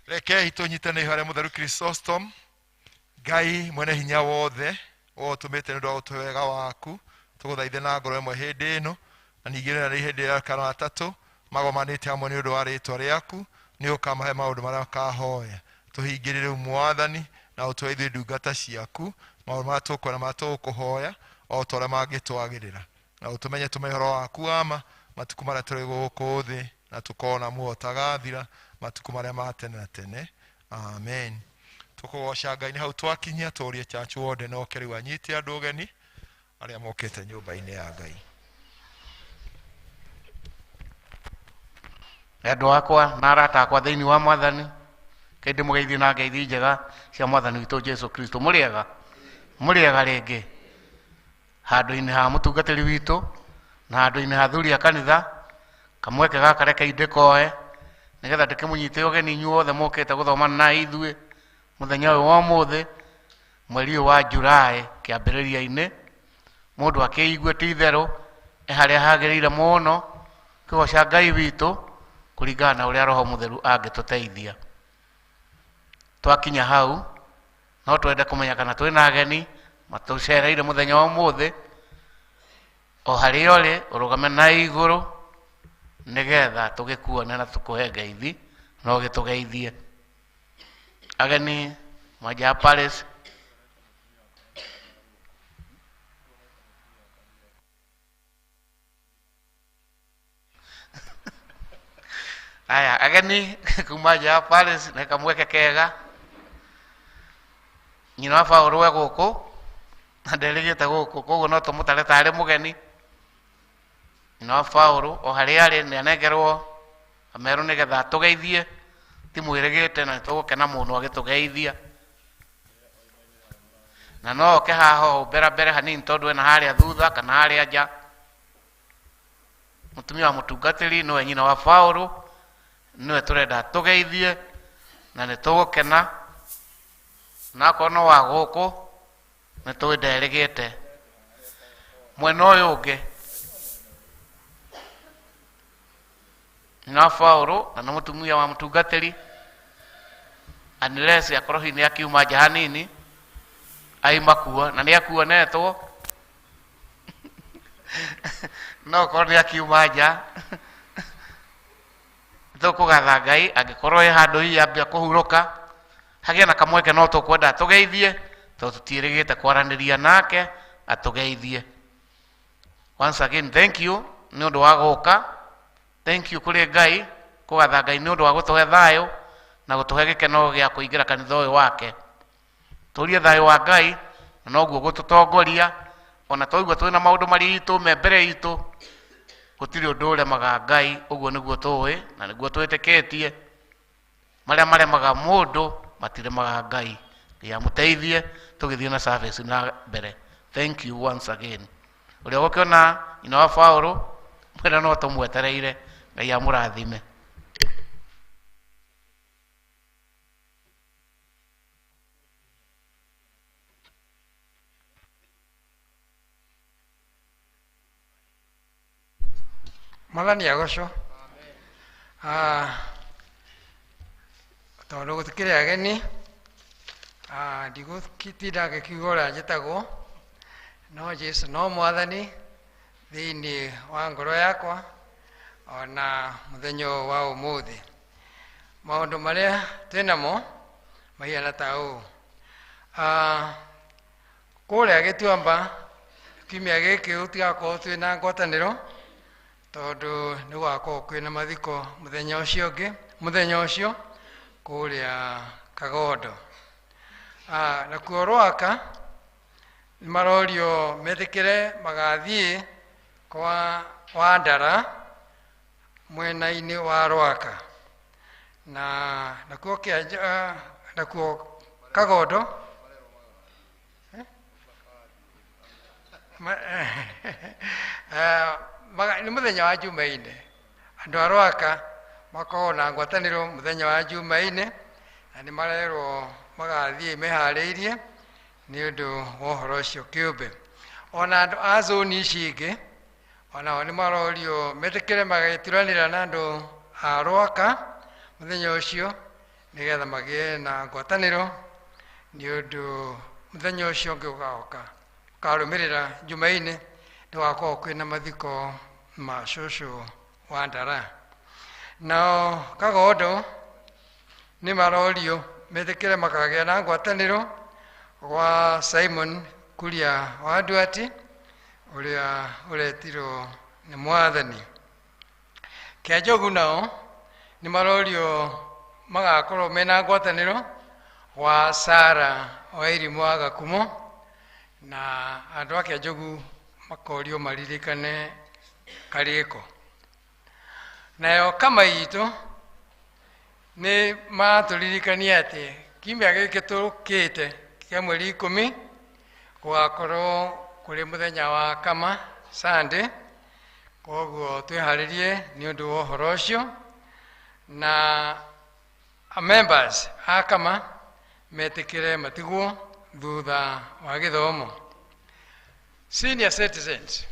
Rekei tunyitane harĩa Mũtheru Chrysostom. Ngai mwene hinya wothe ũtũmĩte nĩ ũndũ wa ũtwega waku, tũgũthaithe na ngoro ĩmwe hĩndĩ ĩno, na ningĩ nĩ hĩndĩ ya kana atatũ magomanĩte hamwe nĩ ũndũ wa rĩĩtwa rĩaku, nĩ ũkamahe maũndũ marĩa makahoya. Tũhingĩre rĩu Mwathani na ũtũhe ithuĩ ndungata ciaku maũndũ marĩa tũkwenda marĩa tũgũkũhoya o ta ũrĩa mangĩtwagĩrĩra, na ũtũmenye tũmenye ũhoro waku wa ma matukũ marĩa tũrĩ gũkũ thĩ, na tũkona muoyo ũtagathira matukũ marĩa ma tene na tene. Amen. Tũkũgoca Ngai nĩ hau twakinyia, tũũrie church wothe na oke rĩu anyite andũ ũgeni arĩa mokĩte nyũmba-inĩ ya Ngai. Andũ akwa na arata akwa thĩinĩ wa Mwathani, kaĩ ndĩmũgeithie na ngeithi njega cia Mwathani witũ Jesu Kristo. Mũrĩega rĩngĩ handũ-inĩ ha mũtungatĩri witũ na handũ-inĩ ha athuri a kanitha, kamweke gaka reke ndĩkoe nĩgetha ndĩkĩmũnyite ũgeni inyuothe mũkĩte gũthomana na ithuĩ mũthenya ũyũ wa ũmũthĩ mweri ũyũ wa Julai kĩambĩrĩria-inĩ. Mũndũ akĩigue ti itherũ harĩa hagĩrĩire mũno kĩgoca Ngai witũ kũringana na ũrĩa Roho Mũtheru angĩtũteithia. Twakinya hau no twende kũmenya kana twĩ na ageni matũcereire mũthenya wa ũmũthĩ. O harĩa ũrĩ ũrũgame na igũrũ nĩgetha tũgĩkuone na tũkũhe ngeithi na ũgĩtũgeithie. Ageni Maja Palace, aya ageni kuma Maja Palace na kamweke kega. Nyina wa Paũlũ we gũkũ na nderĩgĩte gũkũ, koguo no tũmũtare tarĩ mũgeni. Nyina wa Paũlũ o harĩa arĩ nĩ anengerwo amerũ nĩgetha atũgeithie, ti mwĩrĩgĩte na nĩtũgũkena mũno agĩtũgeithia. Na no oke haha mbere hanini tondũ ena harĩa thutha kana harĩa nja. Mũtumia wa mũtungatĩri nĩwe nyina wa Paũlũ, nĩwe tũrenda atũgeithie na nĩtũgũkena. Na akorwo no wa gũkũ nĩtũĩ nderĩgĩte. Mwena ũyũ ũngĩ nyina wa Paũlũ na nĩ mũtumia wa mũtungatĩri Anilesi akorwo hihi nĩ akiuma nja hanini aima kuo na nĩ akuonetwo no okorwo nĩ akiuma nja tũkũgatha Ngai angĩkorwo ĩ handũ hihi ambia kũhurũka hagĩe na kamweke no tũkwenda atũgeithie tondũ tũtiĩrĩgĩte kwaranĩria nake atũgeithie. Once again thank you nĩ ũndũ wa gũka. Thank you kũrĩ Ngai, kũgatha Ngai nĩ ũndũ wa gũtũhe thayũ na gũtũhe gĩkeno gĩa kũingĩra kanitha ũyũ wake. Tũrie thayũ wa Ngai na noguo gũtũtongoria, ona twaigua twĩ na maũndũ maritũ me mbere itũ gũtirĩ ũndũ ũremaga Ngai. Ũguo nĩguo tũĩ na nĩguo twĩtĩkĩtie. Marĩa maremaga mũndũ matiremaga Ngai. Ngai amũteithie tũgĩthiĩ na service na mbere. Thank you once again. Ũrĩa gũkĩona nyina wa Paũlũ mwĩra no tũmwetereire. Ngai amũrathime. Mwathani agocwo. Tondũ gũtikĩrĩ ageni ndigũtinda ngĩkiuga ũrĩa njĩtagwo, no Jesu no Mwathani thĩinĩ wa ngoro yakwa ona mũthenya wa ũmũthĩ. Maũndũ marĩa twĩnamo mahiana ta ũũ. Kũrĩa Gĩtuamba kiumia gĩkĩ gũtigakorwo twĩna ngwatanĩro tondũ nĩ gũgakorwo kwĩna mathiko mũthenya ũcio kũrĩa Kagondo. Nakuo Rwaka nĩ marorio metĩkĩre magathiĩ kwa Wandara mwena-inĩ wa Rwaka, na nakuo Kagondo nĩ mũthenya wa Jumaine. Andũ a Rwaka makoragwo na ngwatanĩro mũthenya wa Jumaine na nĩ marerwo magathiĩ meharĩirie nĩ ũndũ wa ũhoro ũcio kĩũmbe. Ona andũ a zoni ici ingĩ onao nĩ marorio metĩkĩre magĩturanĩra na andũ a Rwaka mũthenya ũcio nĩgetha magĩe na ngwatanĩro nĩ ũndũ mũthenya ũcio ũngĩ ũgaoka ũkarũmĩrĩra Jumaine nĩ gũgakorwo kwĩna mathiko macũcũ wa Ndara. Nao Kagondo nĩ marorio metĩkĩre makagĩa na ngwatanĩro gwa Simon Kuria wa Nduati ũrĩa ũretirwo nĩ Mwathani. Kĩanjogu nao nĩ marorio magakorwo mena ngwatanĩro wa Sara wa Irimũ wa Gakumo, na andũ a Kĩanjogu makorio maririkane karĩko. Nayo Kamaitũ nĩ matũririkania atĩ kiumia gĩkĩ tũkĩte kĩa mweri 10 gũgakorwo kũrĩ mũthenya wa Kama Sunday, koguo twĩharĩrie nĩ ũndũ wa ũhoro ũcio, na members a Kama metĩkĩre matigwo thutha wa gĩthomo. Senior citizens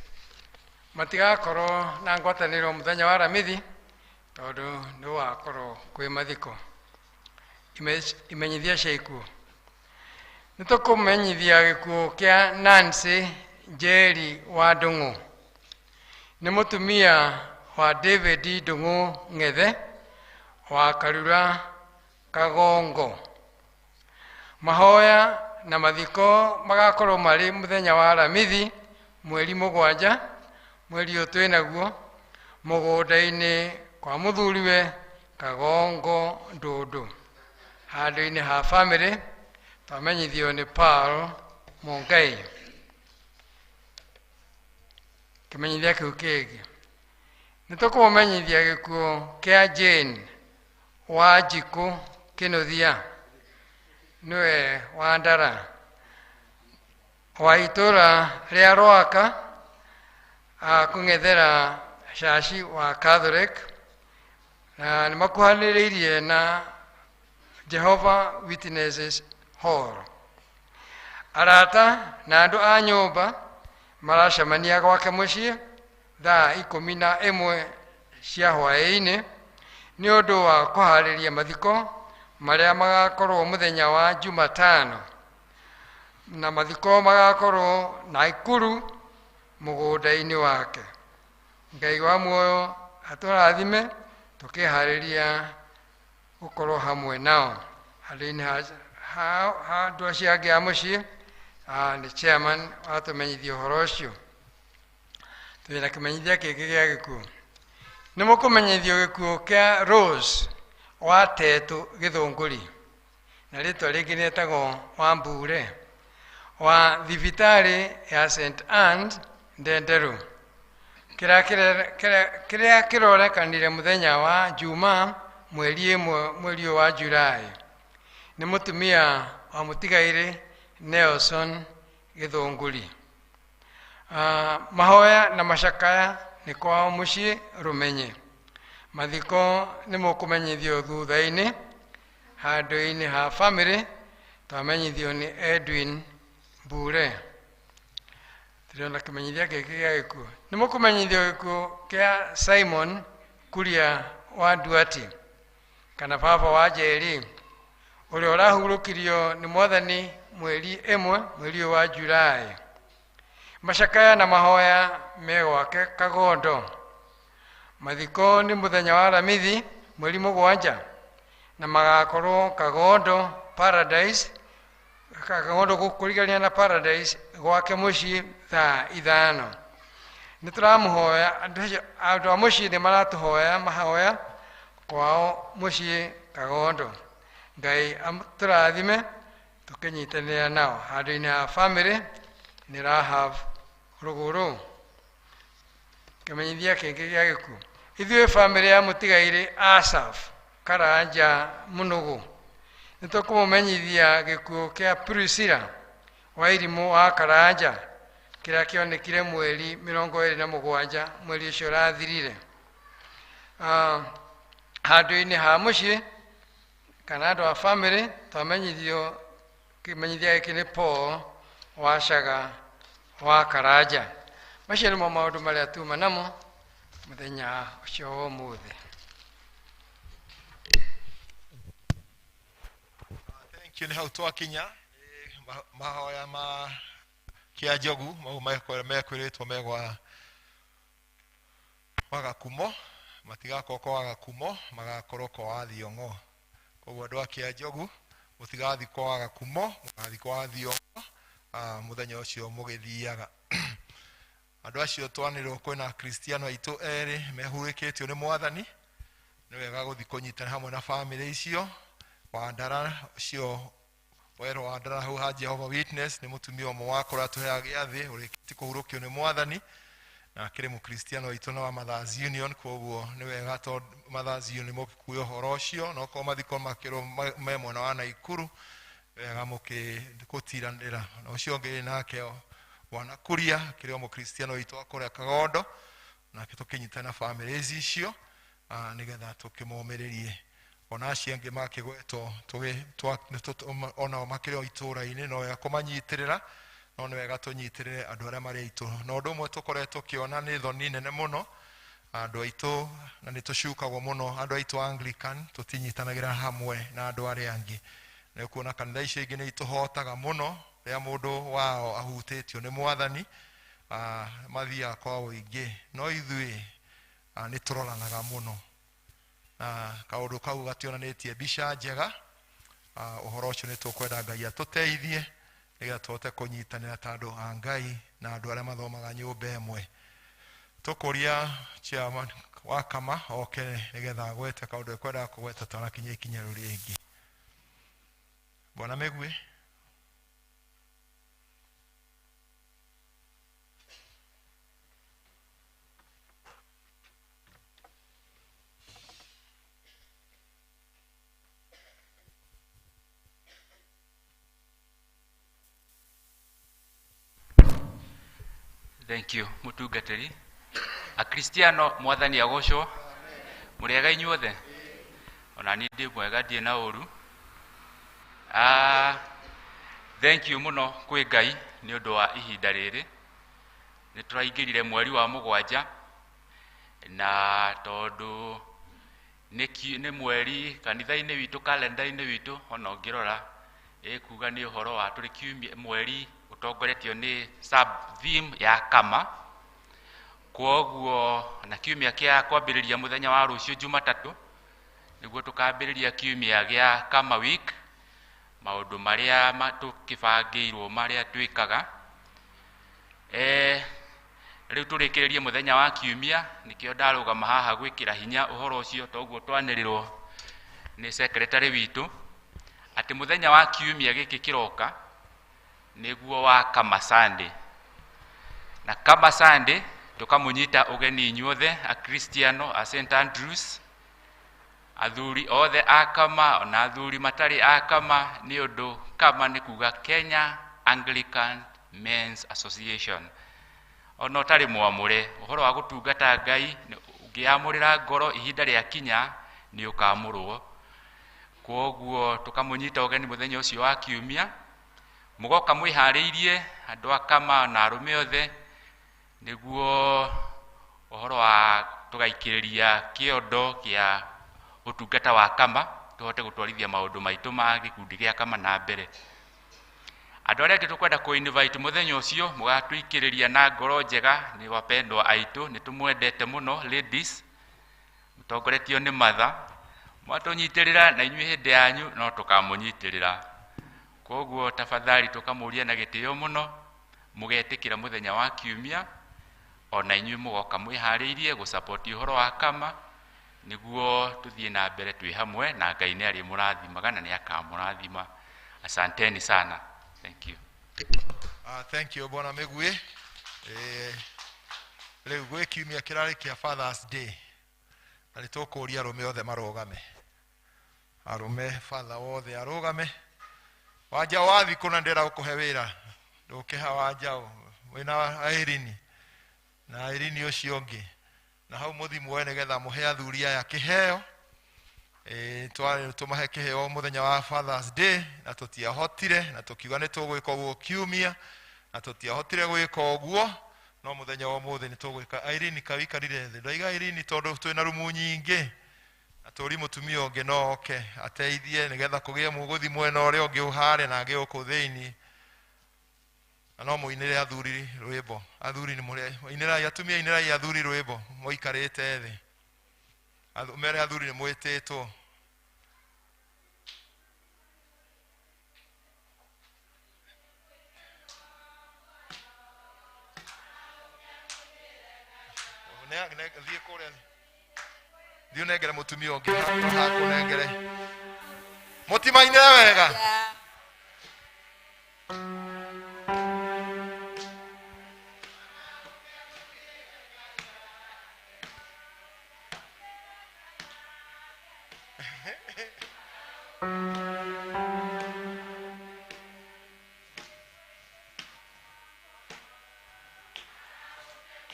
matigakorwo na ngwatanĩro mũthenya wa Aramithi tondũ nĩ wakorwo kwĩ mathiko. Imenyithia cia ikuũ. Nĩ tũkũmenyithia gĩkuũ kĩa Nancy Njeri wa Ndung'u. Nĩ mũtumia wa David Ndung'u Ng'ethe wa Karura Kagongo. Mahoya na mathiko magakorwo marĩ mũthenya wa Aramithi mweri 7 mweri ũyũ twĩ naguo mũgũnda-inĩ kwa mũthuriwe Kagongo Ndũndũ, handũ-inĩ ha bamĩrĩ. Twamenyithio nĩ Paul Mũngai. Kĩmenyithia kĩu kĩngĩ nĩ tũkũmenyithia gĩkuũ kĩa Jane wa Njikũ Kĩnuthia, nĩwe wa Ndara wa itũũra rĩa Rwaka, kũng'ethera Shashi wa Catholic, na nĩ makuhanĩrĩirie na Jehovah Witnesses Hall. Arata na andũ a nyũmba maracemania gwake mũciĩ thaa 11 cia hwaĩ-inĩ nĩ ũndũ wa kũharĩria mathiko marĩa magakorwo mũthenya wa Jumatano, na mathiko magakorwo Naikuru mũgũnda-inĩ wake. Ngai wa muoyo atũrathime tũkĩharĩria gũkorwo hamwe nao. Handũ-inĩ ha andũ acio angĩ a mũciĩ nĩ chairman watũmenyithia ũhoro ũcio. Twĩna kĩmenyithia kĩngĩ gĩa gĩkuũ. Nĩ mũkũmenyithio gĩkuũ kĩa Rose wa Tetũ Gĩthũngũri, na rĩtwa rĩngĩ nĩetagwo Wambure, wa thibitarĩ ya St. Anne's Ndenderu, kĩrĩa kĩrorekanire mũthenya wa Juma mweri 1 mweri wa Julai. Nĩ mũtumia wa mũtigairĩ Nelson Gĩthũngũri. Mahoya na macakaya nĩ kwao mũciĩ Rũmenye. Mathiko nĩ mũkũmenyithio thutha-inĩ handũ-inĩ ha bamĩrĩ. Twamenyithio nĩ Edwin Mbure. Tũrĩona kĩmenyithia gĩkĩ gĩa gĩkuũ. Nĩ mũkũmenyithio gĩkuũ kĩa Simon Kuria wa Nduati, kana baba wa Njeri, ũrĩa ũrahurũkirio nĩ Mwathani mweri 1 mweri wa Julai. Macakaya na mahoya me gwake Kagondo. Mathiko nĩ mũthenya wa Aramithi mweri 7 na magakorwo Kagondo Paradise, Kagondo gũkũrigania na Paradise gwake mũciĩ thaa 5. Nĩ tũramũhoya andũ a mũciĩ nĩ maratũhoya mahoya kwao mũciĩ Kagondo. Ngai tũrathime tũkĩnyitanĩra nao. Handũ-inĩ ha bamĩrĩ nĩ Rahab Rũgũrũ. Kĩmenyithia kĩngĩ gĩa gĩkuũ. Ithuĩ bamĩrĩ ya mũtigairĩ Asaph Karanja Mũnũgũ nĩ tũkũmũmenyithia gĩkuũ kĩa Priscilla wa Irimũ wa Karanja, kĩrĩa kĩonekire mweri 27 mweri ũcio ũrathirire. Handũ-inĩ ha mũciĩ kana andũ a bamĩrĩ twamenyithio kĩmenyithia gĩkĩ nĩ Paul Wacaga wa Karanja. Macio nĩmo maũndũ marĩa tuma namo mũthenya ũcio wa ũmũthĩ. Thank you. Nĩ hau twakinya mahoya ma Kĩanjogu mau mekwĩrĩtwo megwa Wagakumo matigakorwo kwa Wagakumo magakorwo kwa Wathiongo. Koguo andũ a Kĩanjogu mũtigathi kwa Wagakumo mũgathi kwa Wathiongo mũthenya ũcio mũgĩthiaga. Andũ acio twanĩrwo kwĩna Kristiano aitũ erĩ mehurĩkĩtio nĩ Mwathani, nĩ wega gũthiĩ kũnyitana hamwe na bamĩrĩ icio. Wandara ũcio werwo Wandara hau ha Jehovah Witness nĩ mũtumia ũmwe wakora tũheaga gĩathĩ ũrĩkĩtie kũhurũkio nĩ Mwathani, na akĩrĩ mũkristiano aitũ na wa Mothers Union. Koguo nĩ wega tondũ Mothers Union mũkikuya ũhoro ũcio no korwo mathiko makĩrwo me mwena wa Naikuru, wega mũkĩgũtiranĩra. Na ũcio ũngĩ nake Wanakuria akĩrĩ o mũkristiano aitũ akũrĩa Kagondo, nake tũkĩnyitana na bamĩrĩ icio nĩgetha tũkĩmomĩrĩrie. Ona acio angĩ makĩgwetwo onao makĩrĩ o itũũra-inĩ no wega kũmanyitĩrĩra, no nĩ wega tũnyitĩrĩre andũ arĩa marĩ aitũ. Na ũndũ ũmwe tũkoretwo tũkĩona nĩ thoni nene mũno andũ aitũ, na nĩ tũcukagwo mũno andũ aitũ Anglican tũtinyitanagĩra hamwe na andũ arĩa angĩ. Nĩ kuona kanitha icio ingĩ nĩ itũhotaga mũno rĩrĩa mũndũ wao ahutĩtio nĩ Mwathani, mathiaga kwa ũingĩ, no ithuĩ nĩ tũroranaga mũno. Na kaũndũ kau gationanĩtie mbica njega. Ũhoro ũcio nĩ tũkwenda Ngai atũteithie nĩgetha tũhote kũnyitanĩra ta andũ a Ngai na andũ arĩa mathomaga nyũmba ĩmwe. Tũkũria chairman wa Kama oke nĩgetha agwete kaũndũ ekwendaga kũgweta tũnakinya ikinya rĩu rĩngĩ. Bwana Mĩgwi. Thank you mutungatĩri. Akristiano Mwathani agocwo. Mũrĩega inyuothe? Ona niĩ ndĩ mwega ndirĩ na ũru. Thank you mũno kwĩ Ngai nĩ ũndũ wa ihinda rĩrĩ. Nĩ tũraingĩrire mweri wa mũgwanja na tondũ nĩ mweri kanitha-inĩ witũ kalenda-inĩ witũ ona ũngĩrora kuga nĩ ũhoro wa tũrĩ kiumia mweri ũtongoretio nĩ sub theme ya Kama. Kwoguo na kiumia kĩa kwambĩrĩria mũthenya wa rũciũ Jumatatũ nĩguo tũkambĩrĩria kiumia gĩa Kama week, maũndũ marĩa tũkĩbangĩirwo marĩa twĩkaga. Rĩu tũrĩkĩrĩrie mũthenya wa kiumia, nĩkĩo ndarũgama haha gwĩkĩra hinya ũhoro ũcio, toguo twanĩrĩrwo nĩ secretary witũ atĩ mũthenya wa kiumia gĩkĩ kĩroka nĩguo wa Kama Sunday. Na Kama Sunday tũkamũnyita ũgeni inyuothe a Kristiano a St Andrews, athuri othe a Kama ona athuri matarĩ a Kama, nĩ ũndũ Kama nĩ kuga Kenya Anglican Men's Association. Ona ũtarĩ mwamũre ũhoro wa gũtungata Ngai ũngĩamũrĩra ngoro ihinda rĩa kinya nĩ ũkamũrwo. Kwoguo tũkamũnyita ũgeni mũthenya ũcio wa kiumia, mũgoka mwĩharĩirie andũ a Kama na arũme othe nĩguo ũhoro wa tũgaikĩrĩria kĩondo kĩa ũtungata wa Kama, tũhote gũtwarithia maũndũ maitũ ma gĩkundi gĩa Kama na mbere. Andũ arĩa angĩ tũkwenda kũ-invite mũthenya ũcio mũgatũikĩrĩria na ngoro njega nĩ wapendwa aitũ, nĩ tũmwendete mũno ladies, mũtongoretio nĩ Matha, mwatũnyitĩrĩra na inyuĩ hĩndĩ yanyu no tũkamũnyitĩrĩra. Kwoguo tafadhali tũkamũria na gĩtĩo mũno mũgetĩkĩra mũthenya wa kiumia, ona inyuĩ mũgoka mwĩharĩirie gũsupport ũhoro wa Kama nĩguo tũthiĩ na mbere twĩ hamwe na Ngai nĩ arĩ mũrathimaga na nĩ akamũrathima. Asanteni sana. Thank you. Thank you Bwana Mĩgwi. Rĩu gwĩ kiumia kĩrarĩ kĩa Father's Day na nĩ tũkũria arũme othe marũgame. Arũme father wothe arũgame. Wanja wathi kuna ndĩra gũkũhe wĩra ndũkĩha wanjaũ wĩna Airini na Airini ũcio ũngĩ na hau mũthimũ nĩgetha mũhe athuri aya kĩheo. Tũmahe kĩheo mũthenya wa Father's Day na tũtiahotire na tũkiuga nĩ tũgwĩka ũguo kiumia na tũtiahotire gwĩka ũguo, no mũthenya wa ũmũthĩ nĩ tũgwĩka. Airini kawikarire thĩ, ndaiga Airini tondũ twĩna rumu nyingĩ na tũri mũtumia ũngĩ no oke ateithie nĩgetha kũgĩe mũgũthi mwena ũrĩa ũngĩ ũhare na angĩ ũkũ thĩinĩ. na no muinire athuri rwimbo. Athuri ni muri inira atumia inira athuri rwimbo moikarite thi. Mere athuri ni mwititwo. Thiĩ kũrĩa thiĩ ũnengere mũtumia ũngĩ hakũnengere mũtimainĩre wega.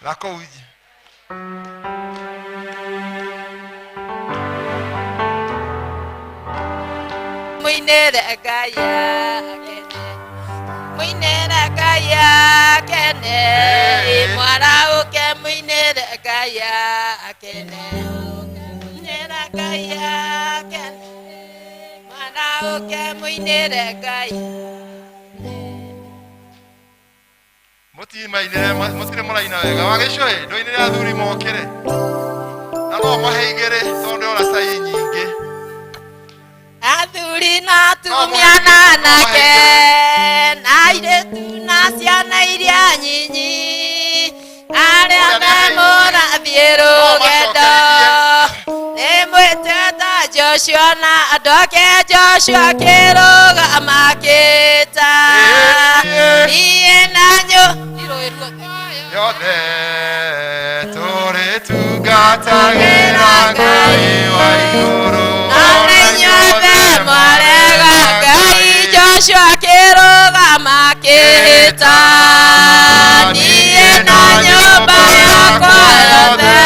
Na kũu Muinere gaya kene mwara uke muinere gaya kene muinere gaya kene mwara uke muinere gaya mũtirĩ mũraina wega wagĩcũĩ ndũinĩre athuri mokĩre na no maheigĩre tondũ ona cai nyingĩ. Athuri na atumia na anake na airĩtu na ciana iria nyinyi arĩa memũrathiĩ rũgendo nĩmwĩtĩte Joshua na andũ ake Joshua akĩrũgama akĩĩta niĩ nanyu yothe tũrĩtungatagĩra Ngai wa igũrũ. Joshua akĩrũgama akĩĩta niĩ na nyũmba yakwa yothe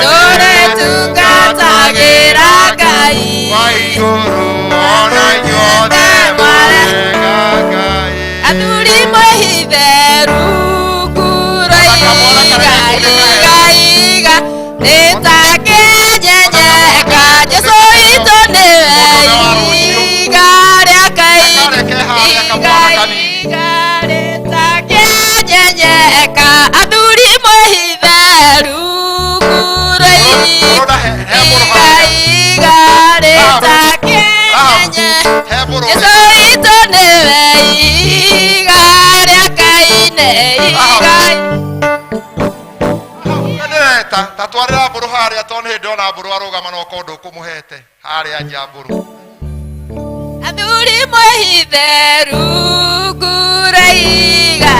tũrĩtungatagĩra Ngai wa igũrũ ona inyuothe mwarega Ngai. Athuri mwĩhithe rungu rwa iga rĩtakĩnyenyeka Jesũ witũ nĩwe iga rĩa Ngai iga rĩtakĩnyenyeka. Athuri mwĩhithe rungu rwa iga rĩtakĩnyenyeka Jesũ witũ nĩwe iga rĩa Ngai nĩ iga. Ta twarĩra mbũrũ harĩa tondũ nĩ ndona mbũrũ arũgama no kondũ kũmũhete harĩa nja mbũrũ. Athuri mwĩhithe rungu rwa iga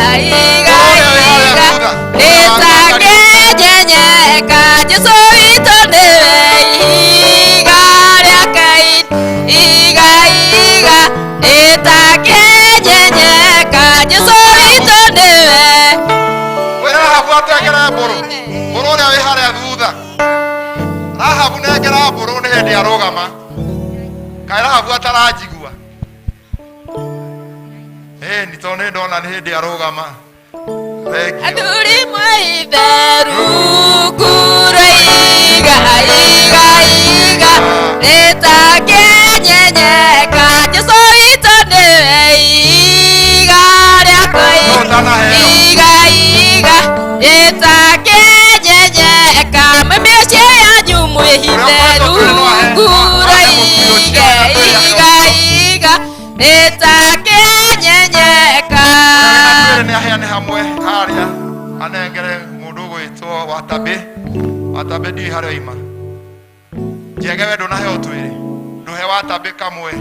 rĩtakĩnyenyeka Jesũ witũ nĩwe iga rĩa Ngai iga rĩtakĩnyenyeka Jesũ witũ nĩwe. Wĩra Rahabu atengere mbũrũ ũrĩa wĩ harĩa thutha. Rahabu nengera mbũrũ nĩ hĩndĩ arũgama. Kaĩ Rahabu ataranjigua? Ni tondũ nĩ ndona nĩ hĩndĩ arũgama. Athuri mwĩhithe rungu rwa iga rĩtakĩnyenyeka Jesũ witũ nĩwe iga rĩa Ngai iga rĩtakĩnyenyeka. Mĩciĩ yanyu mwĩhithe rungu rwa iga rĩtakĩnyenyeka. Nĩ aheane hamwe harĩa anengere mũndũ gwĩtwo Watabe ndiũĩ harĩa oima. Njenge we ndũnaheo twĩrĩ ndũhe Watabe kamwe.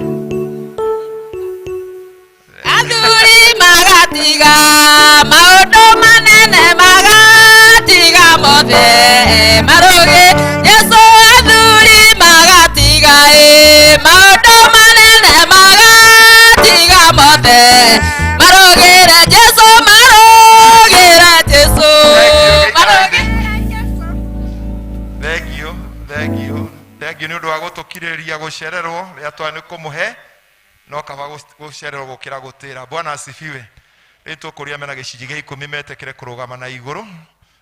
Athuri magatiga maũndũ manene magatiga mothe marũgĩ Jesũ. Athuri magatiga maũndũ manene magatiga mothe marũgĩre Jesũ marũgĩre Jesũ. Thengiũ nĩ ũndũ wa gũtũkirĩria gũcererwo rĩrĩa twarĩ nĩ kũmũhe no kaba gũcererwo gũkĩra gũtĩra. Bwana asifiwe. Rĩu tũkũria mena gĩcunjĩ gĩa 10 metĩkĩre kũrũgama na igũrũ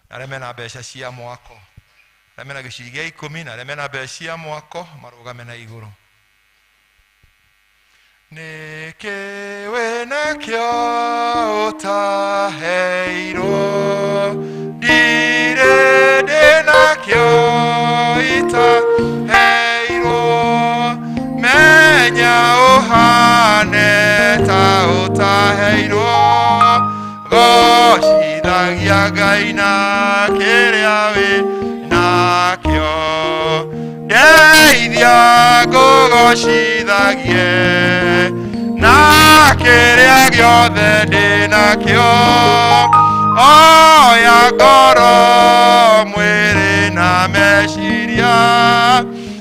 na arĩa mena mbeca cia mwako. Arĩa mena gĩcunjĩ gĩa 10 na arĩa mena mbeca cia mwako marũgame na igũrũ. nĩkĩ wĩnakĩo ũtaheirwo ndirĩ ndĩnakĩo itaheirwo menya ũhane ta ũtaheirwo gocithagia Ngai na kĩrĩa wĩ nakĩo ndeithia ngũgocithagie na kĩrĩa gĩothe ndĩ nakĩo oya ngoro mwĩrĩ na meciria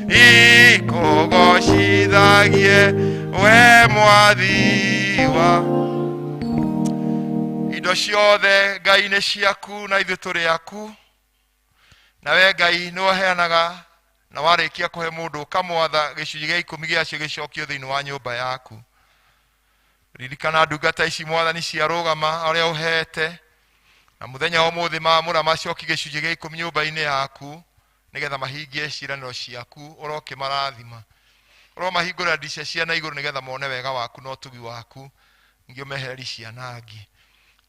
ikũgocithagie we mwathiwa. Indo ciothe Ngai nĩ ciaku na ithuĩ tũrĩ aku, na we Ngai nĩ waheanaga na warĩkia kũhe mũndũ ũkamwatha gĩcunjĩ gĩa 10 gĩacio gĩcokio thĩinĩ wa nyũmba yaku. Ririkana ndungata ici Mwathani ciarũgama arĩa ũhete, na mũthenya wa ũmũthĩ maamũra macoki gĩcunjĩ gĩa 10 nyũmba-inĩ yaku nĩgetha mahingie ciĩranĩro ciaku. Ũrokĩmarathima, ũromahingũrĩra ndirica cia na igũrũ nĩgetha mone wega waku na ũtugi waku, ningĩ ũmehereri cianangi.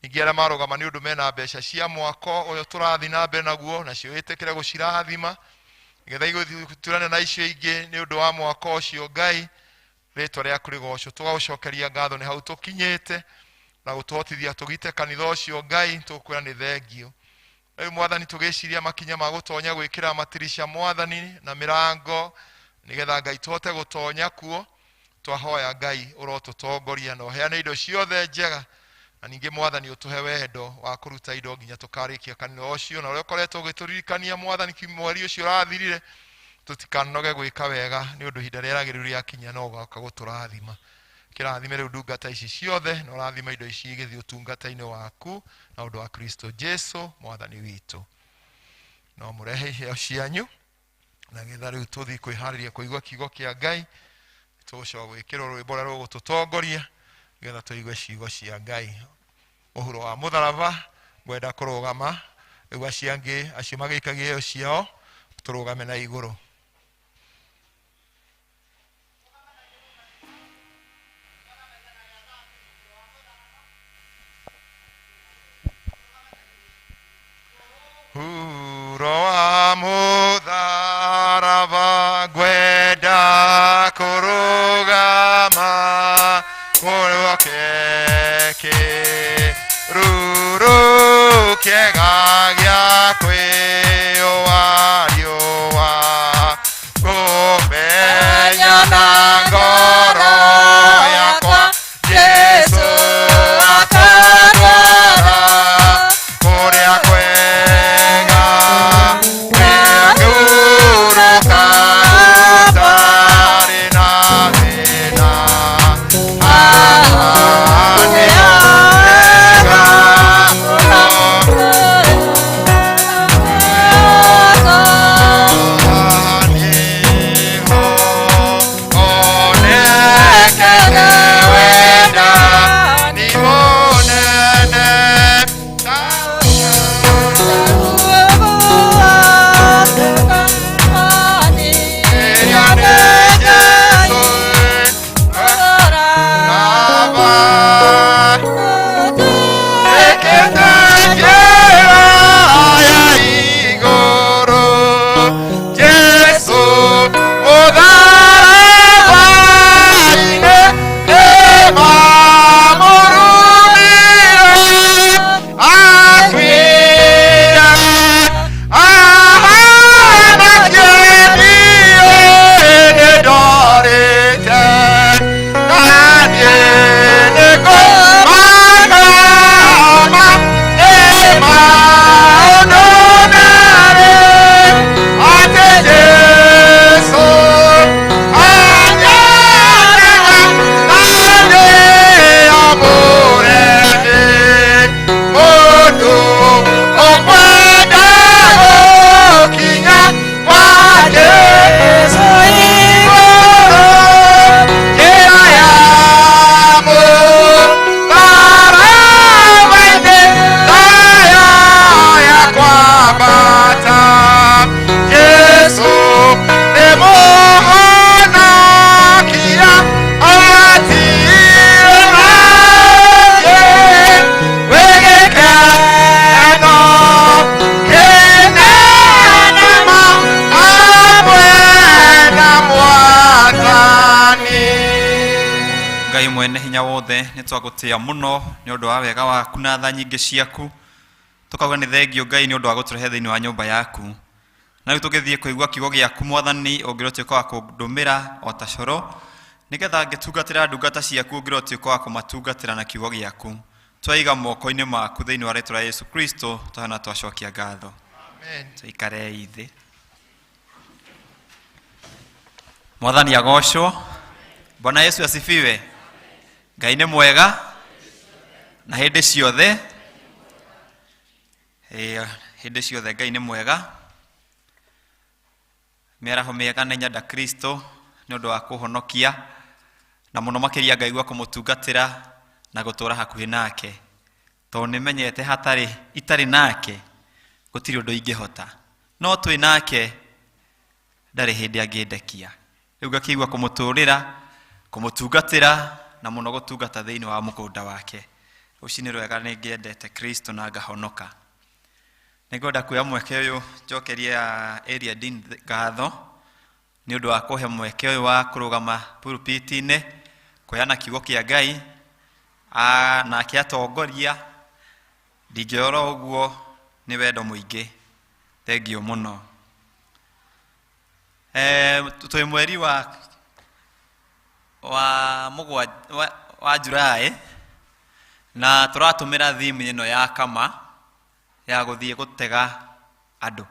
Ningĩ arĩa marũgama nĩ ũndũ mena mbeca cia mwako ũyũ tũrathiĩ na mbere naguo, nacio wĩtĩkĩre gũcirathima nĩgetha igũturane na icio ingĩ nĩ ũndũ wa mwako ũcio. Ngai, rĩtwa rĩaku rĩgocwo, tũgagũcokeria ngatho nĩ hau tũkinyĩte na gũtũhotithia tũgite kanitha ũcio. Ngai, tũkwĩra nĩ thengio. Rĩu Mwathani tũgĩciria makinya ma gũtonya gwĩkĩra matirisha Mwathani na mĩrango nĩgetha Ngai tũhote gũtonya kuo. Twahoya Ngai ũrotũtongoria na ũheane indo ciothe njega, na ningĩ Mwathani ũtũhe wendo wa kũruta indo nginya tũkarĩkia kanitha ũcio. Na ũrĩa ũkoretwo ũgĩtũririkania Mwathani mweri ũcio ũrathirire, tũtikanoge gwĩka wega nĩ ũndũ ihinda rĩagĩrĩru rĩakinya no ũgoka gũtũrathima. Kĩrathime rĩu ndungata ici ciothe na ũrathima indo ici igĩthiĩ ũtungata-inĩ waku na ũndũ wa Kristo Jesu Mwathani witũ. No mũrehe iheo cianyu na getha rĩu tũthiĩ kwĩharĩria kũigua kiugo kĩa Ngai. Tũgũcoka gwĩkĩrwo rwĩmbo rũrĩa rũgũtũtongoria getha tũigue ciugo cia Ngai. Mũhuro wa mũtharaba, ngwenda kũrũgama rĩu acio angĩ acio magĩikagia iheo ciao tũrũgame na igũrũ. Mũhuro wa mũtharaba, ngwenda kũrũgama kũrũa kĩruru kĩega gĩa kwĩyũa riũa, kũmenya na ngoro yakwa Jesũ akandwara kũrĩa kwega kwĩyũa mwene hinya wothe nĩ twagũtĩa mũno nĩ ũndũ wa wega waku na tha nyingĩ ciaku. Tũkauga nĩ thengio Ngai nĩ ũndũ wa gũtũrehe thĩinĩ wa nyũmba yaku. Na rĩu tũgĩthiĩ kũigua kiugo gĩaku Mwathani, ũngĩrotuĩka wa kũndũmĩra o ta coro, nĩgetha ngĩtungatĩra ndungata ciaku ũngĩrotuĩka wa kũmatungatĩra na kiugo gĩaku. Twaiga moko-inĩ maku thĩinĩ wa rĩĩtwa rĩa Yesu Kristo tũhana twacokia ngatho. Amen. Tũikarei thĩ. Mwathani agocwo. Bwana Yesu asifiwe. Ngai nĩ mwega na hĩndĩ ciothe. Hĩndĩ ciothe Ngai nĩ mwega. Mĩaraho mĩega nĩ nyenda Kristo nĩ ũndũ wa kũhonokia na mũno makĩria Ngai wa kũmũtungatĩra na gũtũũra hakuhĩ nake. Tondũ nĩmenyete itarĩ nake gũtirĩ ũndũ ingĩhota. No twĩ nake ndarĩ hĩndĩ angĩndekia. Rĩu ngakĩigua kũmũtũũrĩra, kũmũtungatĩra na mũno gũtungata thĩinĩ wa mũgũnda wake. Rũcinĩ rwega nĩ ngĩendete Kristo na ngahonoka. Nĩngwenda kuoya mweke ũyũ njokerie Area Dean ngatho nĩ ũndũ wa kũhe mweke ũyũ wa kũrũgama pulpiti-inĩ kũheana kiugo kĩa Ngai na akĩatongoria. Ndingĩora ũguo nĩ wendo mũingĩ. Thengio mũno. Twĩ mweri wa Julai na tũratũmĩra thimu ĩno ya kama ya gũthiĩ gũtega andũ.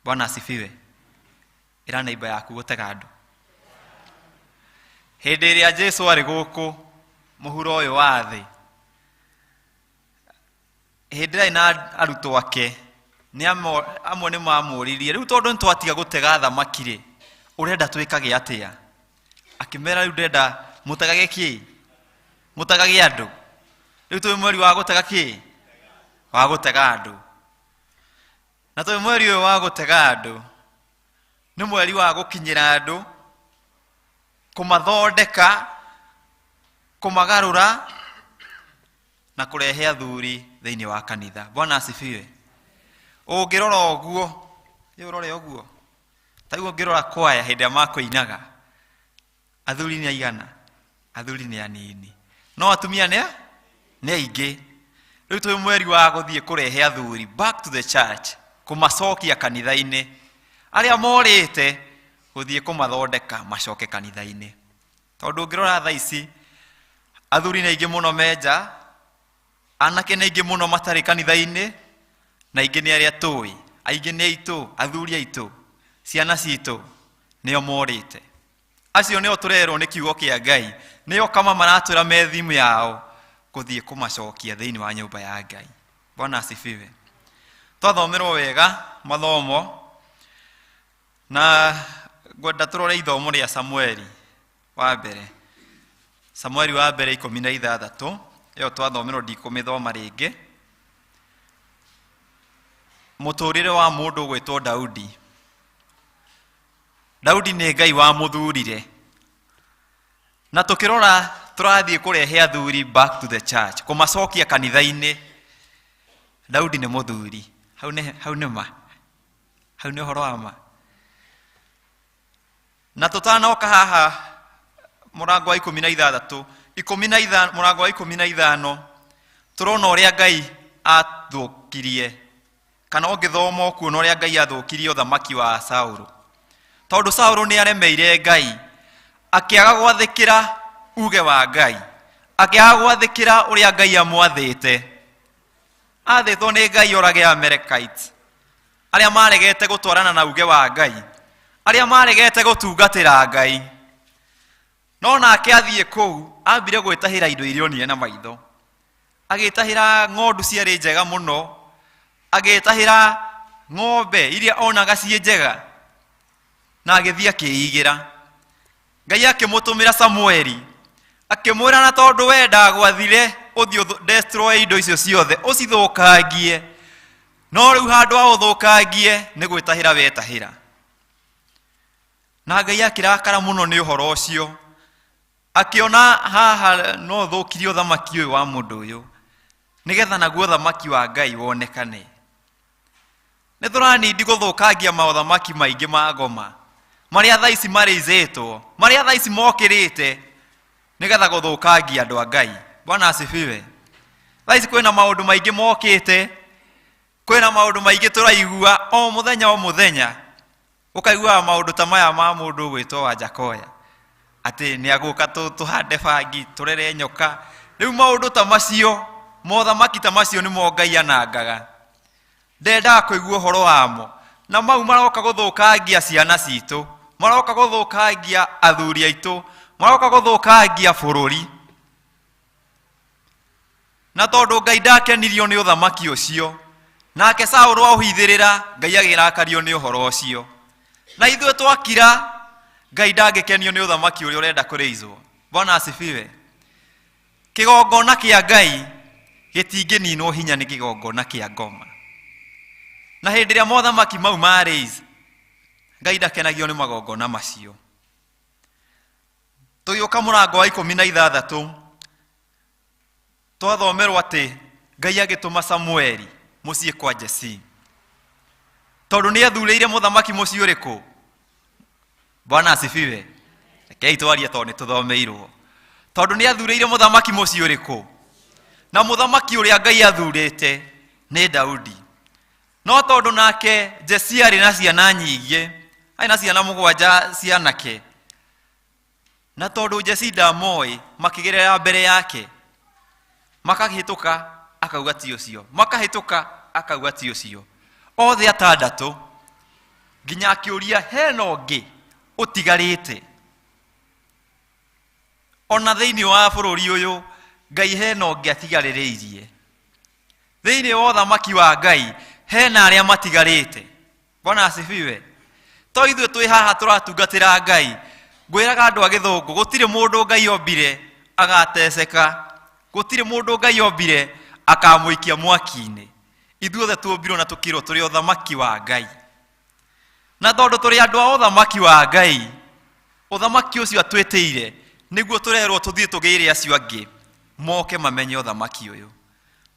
Bwana asifiwe. Ĩra neighbor yaku gũtega andũ. Hĩndĩ ĩrĩa Jesũ arĩ gũkũ mũhuro ũyũ wa thĩ, hĩndĩ ĩrĩa na arutwo ake amwe nĩ mamũririe, rĩu tondũ nĩtwatiga gũtega thamaki-rĩ, ũrenda twĩkage atĩa? Akĩmera rĩu ndenda mũtegage kĩ? Mũtegage andũ. Rĩu twĩ mweri wa gũtega kĩ? Wa gũtega andũ. Na twĩ mweri ũyũ wa gũtega andũ nĩ mweri wa gũkinyĩra andũ, kũmathondeka, kũmagarũra na kũrehe athuri thĩinĩ wa kanitha. Bwana asifiwe. Ũngĩrora ũguo, ũrore ũguo, taiguo ũngĩrora kwaya hĩndĩ ĩrĩa makũinaga, athuri nĩ aigana? Athuri nĩ anini. No atumia nĩ aingĩ. Rĩu twĩ mweri wa gũthiĩ kũrehe athuri back to the church, kũmacokia kanitha-inĩ. Arĩa morĩte gũthiĩ kũmathondeka macoke kanitha-inĩ. Tondũ ũngĩrora thaa ici athuri nĩ aingĩ mũno menja, anake nĩ aingĩ mũno matarĩ kanitha-inĩ, na aingĩ nĩ arĩa tũĩ. Aingĩ nĩ aitũ, athuri aitũ, ciana citũ nĩo morĩte. Acio nĩo tũrerwo nĩ kiugo kĩa Ngai, nĩo kama maratũra me thimu yao gũthiĩ kũmacokia thĩinĩ wa nyũmba ya Ngai. Bwana asifiwe. Twathomerwo wega mathomo na ngwenda tũrore ithomo rĩa Samueli wa mbere. Samueli wa mbere 16, ĩyo twathomerwo ndikũmĩthoma rĩngĩ. Mũtũrĩre wa mũndũ gwĩtwo Daudi. Daudi nĩ Ngai wa mũthurire. Na tũkĩrora tũrathiĩ kũrehe athuri back to the church, kũmacokia kanitha-inĩ. Daudi nĩ mũthuri. Hau nĩ ma. Hau nĩ ũhoro wa ma. Na tũtanoka haha mũrango wa 16, mũrango wa 15, tũrona ũrĩa Ngai athũkirie, kana ũngĩthoma kuona ũrĩa Ngai athũkirie ũthamaki wa Saũlũ. Tondũ Saũlũ nĩ aremeire Ngai, akĩaga gwathĩkĩra uge wa Ngai, akĩaga gwathĩkĩra ũrĩa Ngai amwathĩte. Athĩtwo nĩ Ngai orage Amalekite, arĩa maregete gũtwarana na uge wa Ngai, arĩa maregete gũtungatĩra Ngai. No nake athiĩ kũu ambire gwĩtahĩra indo iria onire na maitho. Agĩtahĩra ng'ondu ciarĩ njega mũno, agĩtahĩra ng'ombe iria onaga ciĩ njega, na agĩthiĩ akĩigĩra. Ngai akĩmũtũmĩra Samueli, akĩmwĩra na tondũ we ndagwathire ũthiĩ destroy indo icio ciothe, ũcithũkangie, no rĩu handũ ha ũthũkangie nĩ gwĩtahĩra wetahĩra. Na Ngai akĩrakara mũno nĩ ũhoro ũcio, akĩona haha no thũkirie ũthamaki ũyũ wa mũndũ ũyũ, nĩgetha naguo ũthamaki wa Ngai wonekane. Nĩ tũranindi gũthũkangia maũthamaki maingĩ ma ngoma, marĩa thaa ici marĩizĩtwo, marĩa thaa ici mokĩrĩte, nĩ nigetha guthukangia andu a Ngai. Bwana asifiwe. Thaici kwina maundu maingi mokite, kwina maundu maingi turaigua o muthenya ukaigua maundu ta maya ma mundu gwitwo Wanjakoya ati ni aguka tuhande bangi turere nyoka. Riu maundu ta macio mothamaki ta macio ni mo Ngai anangaga. Ndenda kuigua horo wamo, na mau maroka guthukangia ciana citu, maroka guthukangia athuri aitu, maroka guthukangia bururi. Na tondu Ngai ndakenirio ni uthamaki ucio, nake Saũlũ auhithirira, Ngai agirakario ni uhoro ucio. Na ithuĩ twakira, Ngai ndangĩkenio ni uthamaki uria urenda kũrĩizwo. Bwana asifiwe. Kigongona kia Ngai gitingĩninwo hinya ni kigongona kia ngoma. Na hĩndĩ ĩrĩa mothamaki mau marĩiz, Ngai ndakenagio ni magongona macio. Tũgĩũka mũrango wa 16 twathomerwo atĩ Ngai agĩtũma Samueli mũciĩ kwa Jesse, tondũ nĩ athurĩire mũthamaki mũciĩ ũrĩkũ. Bwana asifiwe. Rekei twarie tondũ nĩ tũthomeirwo. Tondũ nĩ athurĩire mũthamaki mũciĩ ũrĩkũ, na mũthamaki ũrĩa Ngai athurĩte nĩ Daudi. No tondũ nake Jesse arĩ na ciana nyingĩ, arĩ na ciana 7 cianake, na tondũ Jesse ndamoĩ, makĩgerera mbere yake, makahĩtũka akauga ti ũcio, makahĩtũka akauga ti ũcio, othe 6, nginya akĩũria hena ũngĩ ũtigarĩte. Ona thĩinĩ wa bũrũri ũyũ Ngai hena ũngĩ atigarĩrĩirie. Thĩinĩ wa ũthamaki wa Ngai hena arĩa matigarĩte. Bwana asifiwe. To ithuĩ twĩ haha tũratungatĩra Ngai, ngwĩraga andũ a Gĩthũngũ, gũtirĩ mũndũ Ngai ombire agateceka, gũtirĩ mũndũ Ngai ombire akamũikia mwaki-inĩ. Ithuothe tuombirwo na tũkirwo tũrĩ ũthamaki wa Ngai. Na tondũ tũrĩ andũ a ũthamaki wa Ngai, ũthamaki ũcio atwĩtĩire nĩguo tũrerwo tũthiĩ tũgĩire acio angĩ moke mamenye ũthamaki ũyũ,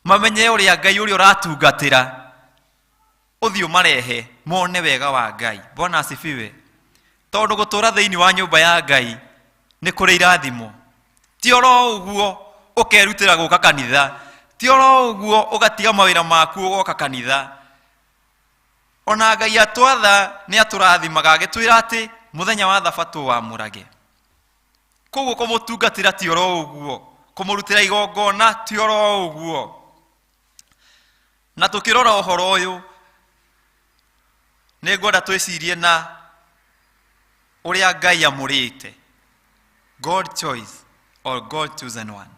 mamenye ũrĩa Ngai ũrĩa ũratungatĩra, ũthiũ marehe mone wega wa Ngai. Bwana asifiwe. Tondũ gũtũra thĩinĩ wa nyũmba ya Ngai nĩ kũrĩ irathimo. Ti oro ũguo ũkerutĩra gũka kanitha, ti oro ũguo ũgatiga mawĩra maku ũgoka kanitha. Ona Ngai atwatha nĩ atũrathimaga agĩtwĩra atĩ mũthenya wa Thabatũ wamũrage. Koguo kũmũtungatĩra ti oro ũguo, kũmũrutĩra igongona ti oro ũguo. Na tũkĩrora ũhoro ũyũ, nĩ ngwenda twĩcirie na ũrĩa Ngai amũrĩte, God choice or God chosen one,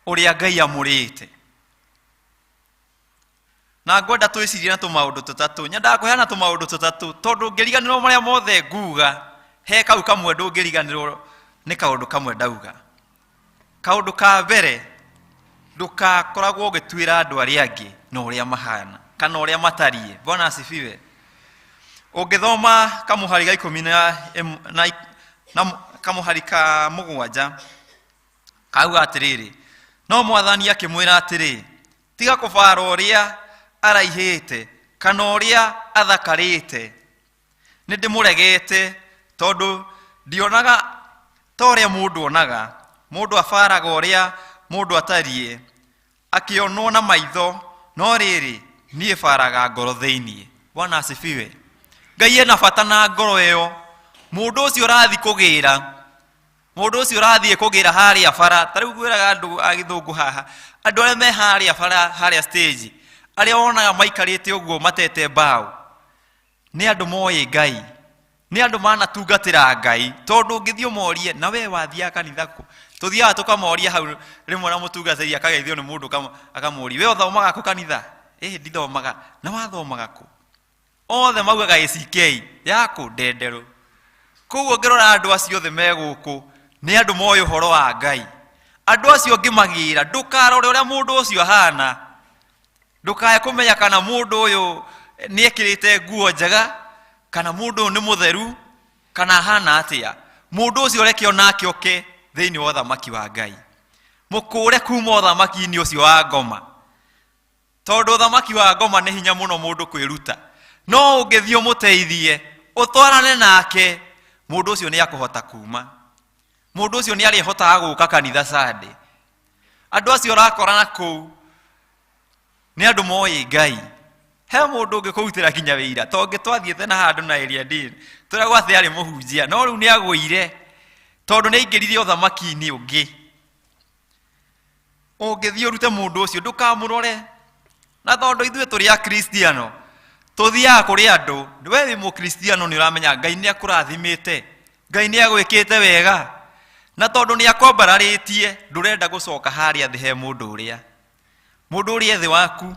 ũrĩa Ngai amũrĩte. Na ngwenda twĩcirie na tũmaũndũ tũtatũ. Nyendaga kũheana tũmaũndũ tũtatũ, tondũ ngĩriganĩrwo marĩa mothe nguga, he kau kamwe ndũngĩriganĩrwo nĩ kaũndũ kamwe ndauga. Kaũndũ ka mbere, ndũkakoragwo ũgĩtuĩra andũ arĩa angĩ na ũrĩa mahana kana ũrĩa matariĩ. Bwana asifiwe. Ũngĩthoma Kamũhari ga 10 na Kamũhari ka 7 kauga atĩrĩrĩ, no Mwathani akĩmwĩra atĩrĩ, tiga kũbara ũrĩa araihĩte kana ũrĩa athakarĩte. Nĩ ndĩmũregete tondũ ndionaga ta ũrĩa mũndũ onaga, mũndũ abaraga ũrĩa mũndũ atariĩ, akĩonwo na maitho, no rĩrĩ niĩ baraga ngoro thĩinĩ. Bwana asifiwe. Ngai ena bata na ngoro ĩyo. Mũndũ ũcio ũrathiĩ kũgĩra, mũndũ ũcio ũrathiĩ kũgĩra harĩa bara, ta rĩu ngwĩraga andũ a Gĩthũngũ haha, andũ arĩa me harĩa bara, harĩa stage, arĩa wonaga maikarĩte ũguo matete mbaũ, nĩ andũ moĩ Ngai, nĩ andũ manatungatĩra Ngai. Tondũ ũngĩthiĩ ũmorie, na we wathiaga kanitha kũ? Tũthiaga tũkamoria hau rĩmwe na mũtungatĩri akageithio nĩ mũndũ akamũria, we ũthomaga kũ kanitha? Ndithomaga. Na wathomaga kũ? Othe maugaga ACK yakũ Ndenderũ. Koguo ngĩrora andũ acio othe me gũkũ nĩ andũ moĩ ũhoro wa Ngai. Andũ acio ngĩmagĩra, ndũkarore ũrĩa mũndũ ũcio ahana, ndũkae kũmenya kana mũndũ ũyũ nĩ ekĩrĩte nguo njega, kana mũndũ ũyũ nĩ mũtheru, kana ahana atĩa. Mũndũ ũcio reke onake oke thĩinĩ wa ũthamaki wa Ngai, mũkũre kuma ũthamaki-inĩ ũcio wa ngoma, tondũ ũthamaki wa ngoma nĩ hinya mũno mũndũ kwĩruta. No ũngĩthiĩ ũmũteithie, ũtwarane nake, mũndũ ũcio nĩ akũhota kuma. Mũndũ ũcio nĩ arĩhotaga gũka kanitha Sunday. Andũ acio ũrakorana kũu nĩ andũ moĩ Ngai. He mũndũ ũngĩkũrutĩra kinya wĩira. To ũngĩtwathiĩte na handũ na area deal. Tũragwo atĩ arĩ mũhunjia. No rĩu nĩ agũire. Tondũ nĩ aingĩrire ũthamaki-inĩ ũngĩ. Ũngĩthiĩ ũrute mũndũ ũcio ndũkamũrore. Na tondũ ithuĩ tũrĩ Akristiano, tũthiaga kũrĩ andũ, we wĩ Mũkristiano nĩ ũramenya Ngai nĩ akũrathimĩte, Ngai nĩ agwĩkĩte wega. Na tondũ nĩ akombararĩtie, ndũrenda gũcoka harĩa thĩ he mũndũ ũrĩa thĩ waku.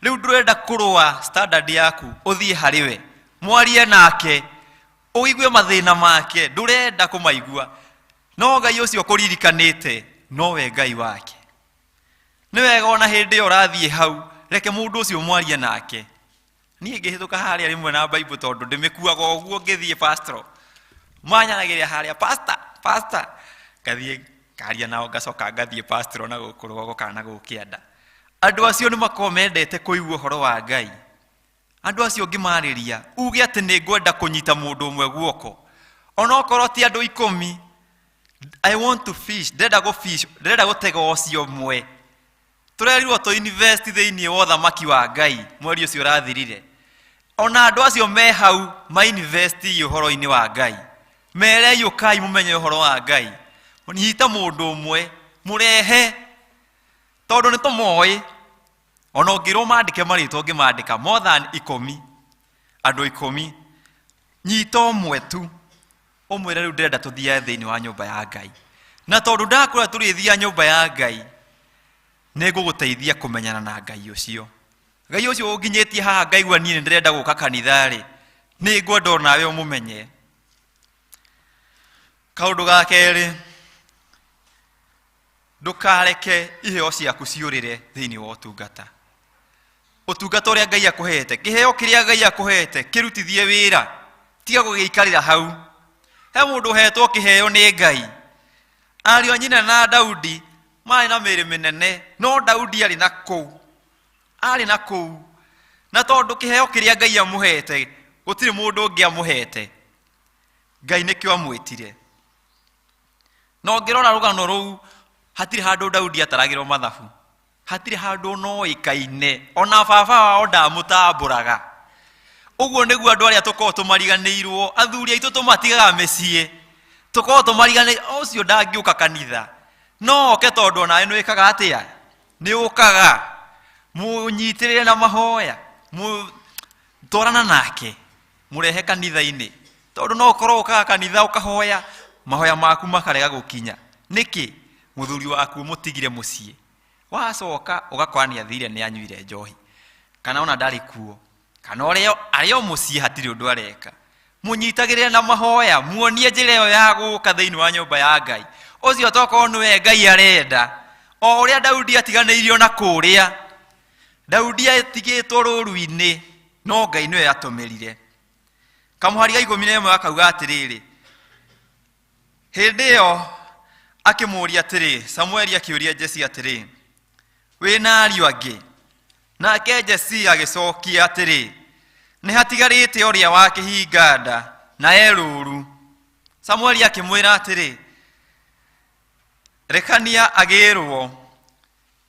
Rĩu ndũrenda kũrũa standard yaku, ũthiĩ harĩ we, mwarie nake, ũigue mathĩna make, ndũrenda kũmaigua. No Ngai ũcio kũririkanĩte, no we Ngai wake. Nĩ wega ona hĩndĩ ĩyo ũrathiĩ hau, reke mũndũ ũcio mwarie nake. Niĩ ngĩhĩtũka harĩa rĩmwe na Bible tondũ ndĩmĩkuaga ũguo ngĩthiĩ pastoral. Manyanagĩrĩra harĩa pastor. Ngathiĩ ngaria nao ngacoka ngathiĩ pastoral na gũkũrũgwo kana gũkĩanda. Andũ acio nĩ makomendete kũigua ũhoro wa Ngai. Andũ acio ngĩmarĩria, uge atĩ nĩ ngwenda kũnyita mũndũ ũmwe guoko. Ona okorwo ti andũ 10, I want to fish, ndĩrenda gũtega ũcio ũmwe. Tũrerirwo tũ invest thĩinĩ wa ũthamaki wa Ngai mweri ũcio ũrathirire. Ona andũ acio me hau ma invest ũhoro-inĩ wa Ngai. Mere yũkai mũmenye ũhoro wa Ngai. Nyita mũndũ ũmwe, mũrehe. Tondũ nĩ tũmoĩ. Ona ũngĩrwo mandĩke marĩtwa ũngĩmandĩka more than 10. Andũ 10. Nyita ũmwe tu. Ũmwĩre rĩu ndĩrenda tũthiĩ thĩinĩ wa nyũmba ya Ngai. Na tondũ ndakũra tũrĩthia nyũmba ya Ngai, nĩ ngũgũteithia kũmenyana na Ngai ũcio. Ngai ũcio ũnginyĩtie haha ngaigua niĩ nĩ ndĩrenda gũka kanitha-rĩ, nĩ ngwenda nawe ũmũmenye. Kaũndũ ga kerĩ, ndũkareke iheo ciaku ciũrĩre thĩinĩ wa ũtungata. Ũtungata ũrĩa Ngai akũhete, kĩheo kĩrĩa Ngai akũhete, kĩrutithie wĩra, tiga gũgĩikarĩra hau. He mũndũ ũhetwo kĩheo nĩ Ngai. Ariũ a nyina na Daudi marĩ na mĩrĩ mĩnene, no Daudi arĩ na kũu. Na tondũ kĩheo kĩrĩa Ngai amũhete, gũtirĩ mũndũ ũngĩ amũhete. Ngai nĩkĩo amwĩtire. No ngĩrora rũgano rũu, hatirĩ handũ Daudi ataragĩrwo mathabu. Hatirĩ handũ noĩkaine, ona baba wao ndamũtambũraga. Ũguo nĩguo andũ arĩa tũkoragwo tũmariganĩirwo, athuri aitũ tũmatigaga mĩciĩ. Tũkoragwo tũmariganĩirwo, ũcio ndangĩũka kanitha. No oke tondũ onawe nĩ wĩkaga atĩa? Nĩ ũkaga. Mũnyitĩrĩre na mahoya. Twarana nake. Mũrehe kanitha-inĩ. Tondũ no ũkorwo ũkaga kanitha ũkahoya, mahoya maku makarega gũkinya. Nĩkĩ? Mũthuri waku mũtigire mũciĩ. Wacoka ũgakora nĩ athire nĩ anyuire njohi. Kana ona ndarĩ kuo. Kana arĩ o mũciĩ hatirĩ ũndũ areka. Mũnyitagĩrĩre na mahoya, muonie njĩra ĩyo ya gũka thĩinĩ wa nyũmba ya Ngai. Ũcio tokorwo nĩwe Ngai arenda. O ũrĩa Daudi atiganĩirio na kũrĩa. Daudi atigĩtwo rũũru-inĩ, no Ngai nĩwe atũmĩrire. Kamũhari ga 11 akauga atĩrĩrĩ. Hĩndĩ ĩyo akĩmũria atĩrĩ, Samueli akĩũria Jesse atĩrĩ, wĩna ariũ angĩ? Nake Jesse agĩcokia atĩrĩ, nĩ hatigarĩte ũrĩa wa kĩhinga nda na rũũru. Samueli akĩmwĩra atĩrĩ, rekania agĩrwo,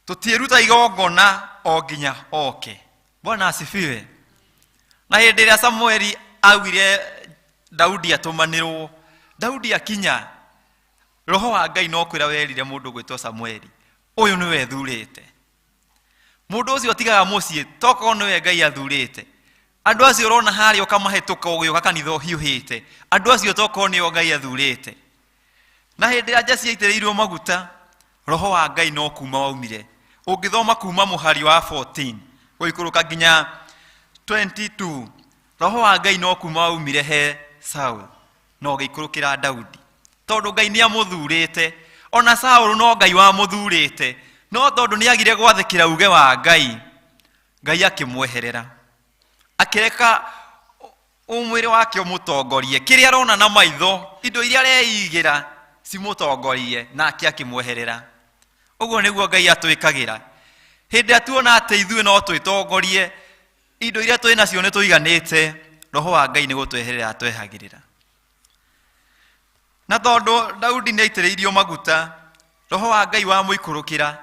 tũtiĩruta igongona o nginya oke. Bwana asifiwe. Na hĩndĩ ĩrĩa Samueli augire Daudi atũmanĩrwo, Daudi akinya, Roho wa Ngai no kwĩra werire mũndũ gwĩtwo Samueli, ũyũ nĩwe thurĩte. Mũndũ ũcio tigaga mũciĩ, tokorwo nĩwe Ngai athurĩte. Andũ acio ũrona harĩa ũkamahĩtũka ũgĩũka kanitha ũhiũhĩte, andũ acio tokorwo nĩo Ngai athurĩte. Na hĩndĩ ĩrĩa Jesse aitĩrĩirwo maguta, Roho wa Ngai no kuma waumire. Ũngĩthoma kuma mũhari wa 14 gũikũrũka nginya 22, Roho wa Ngai no kuma waumire he Saul, no gĩikũrũkĩra Daudi. Tondũ Ngai nĩ amũthurĩte, ona Saul no Ngai wa mũthurĩte, no tondũ nĩ agire gwathĩkĩra uge wa Ngai, Ngai akĩmweherera. Akĩreka ũmwĩrĩ wake ũmũtongorie, kĩrĩa arona na maitho, indo iria areigĩra cimũtongorie, nake akĩmweherera. Ũguo nĩguo Ngai atwĩkagĩra. Hĩndĩ atuona atĩ ithuĩ no twĩtongorie, indo iria twĩ nacio nĩ tũiganĩte, Roho wa Ngai nĩ gũtweherera atwehagĩrĩra. na tondu Daudi nĩ aitĩrĩirio maguta roho wa Ngai wa mũikũrũkĩra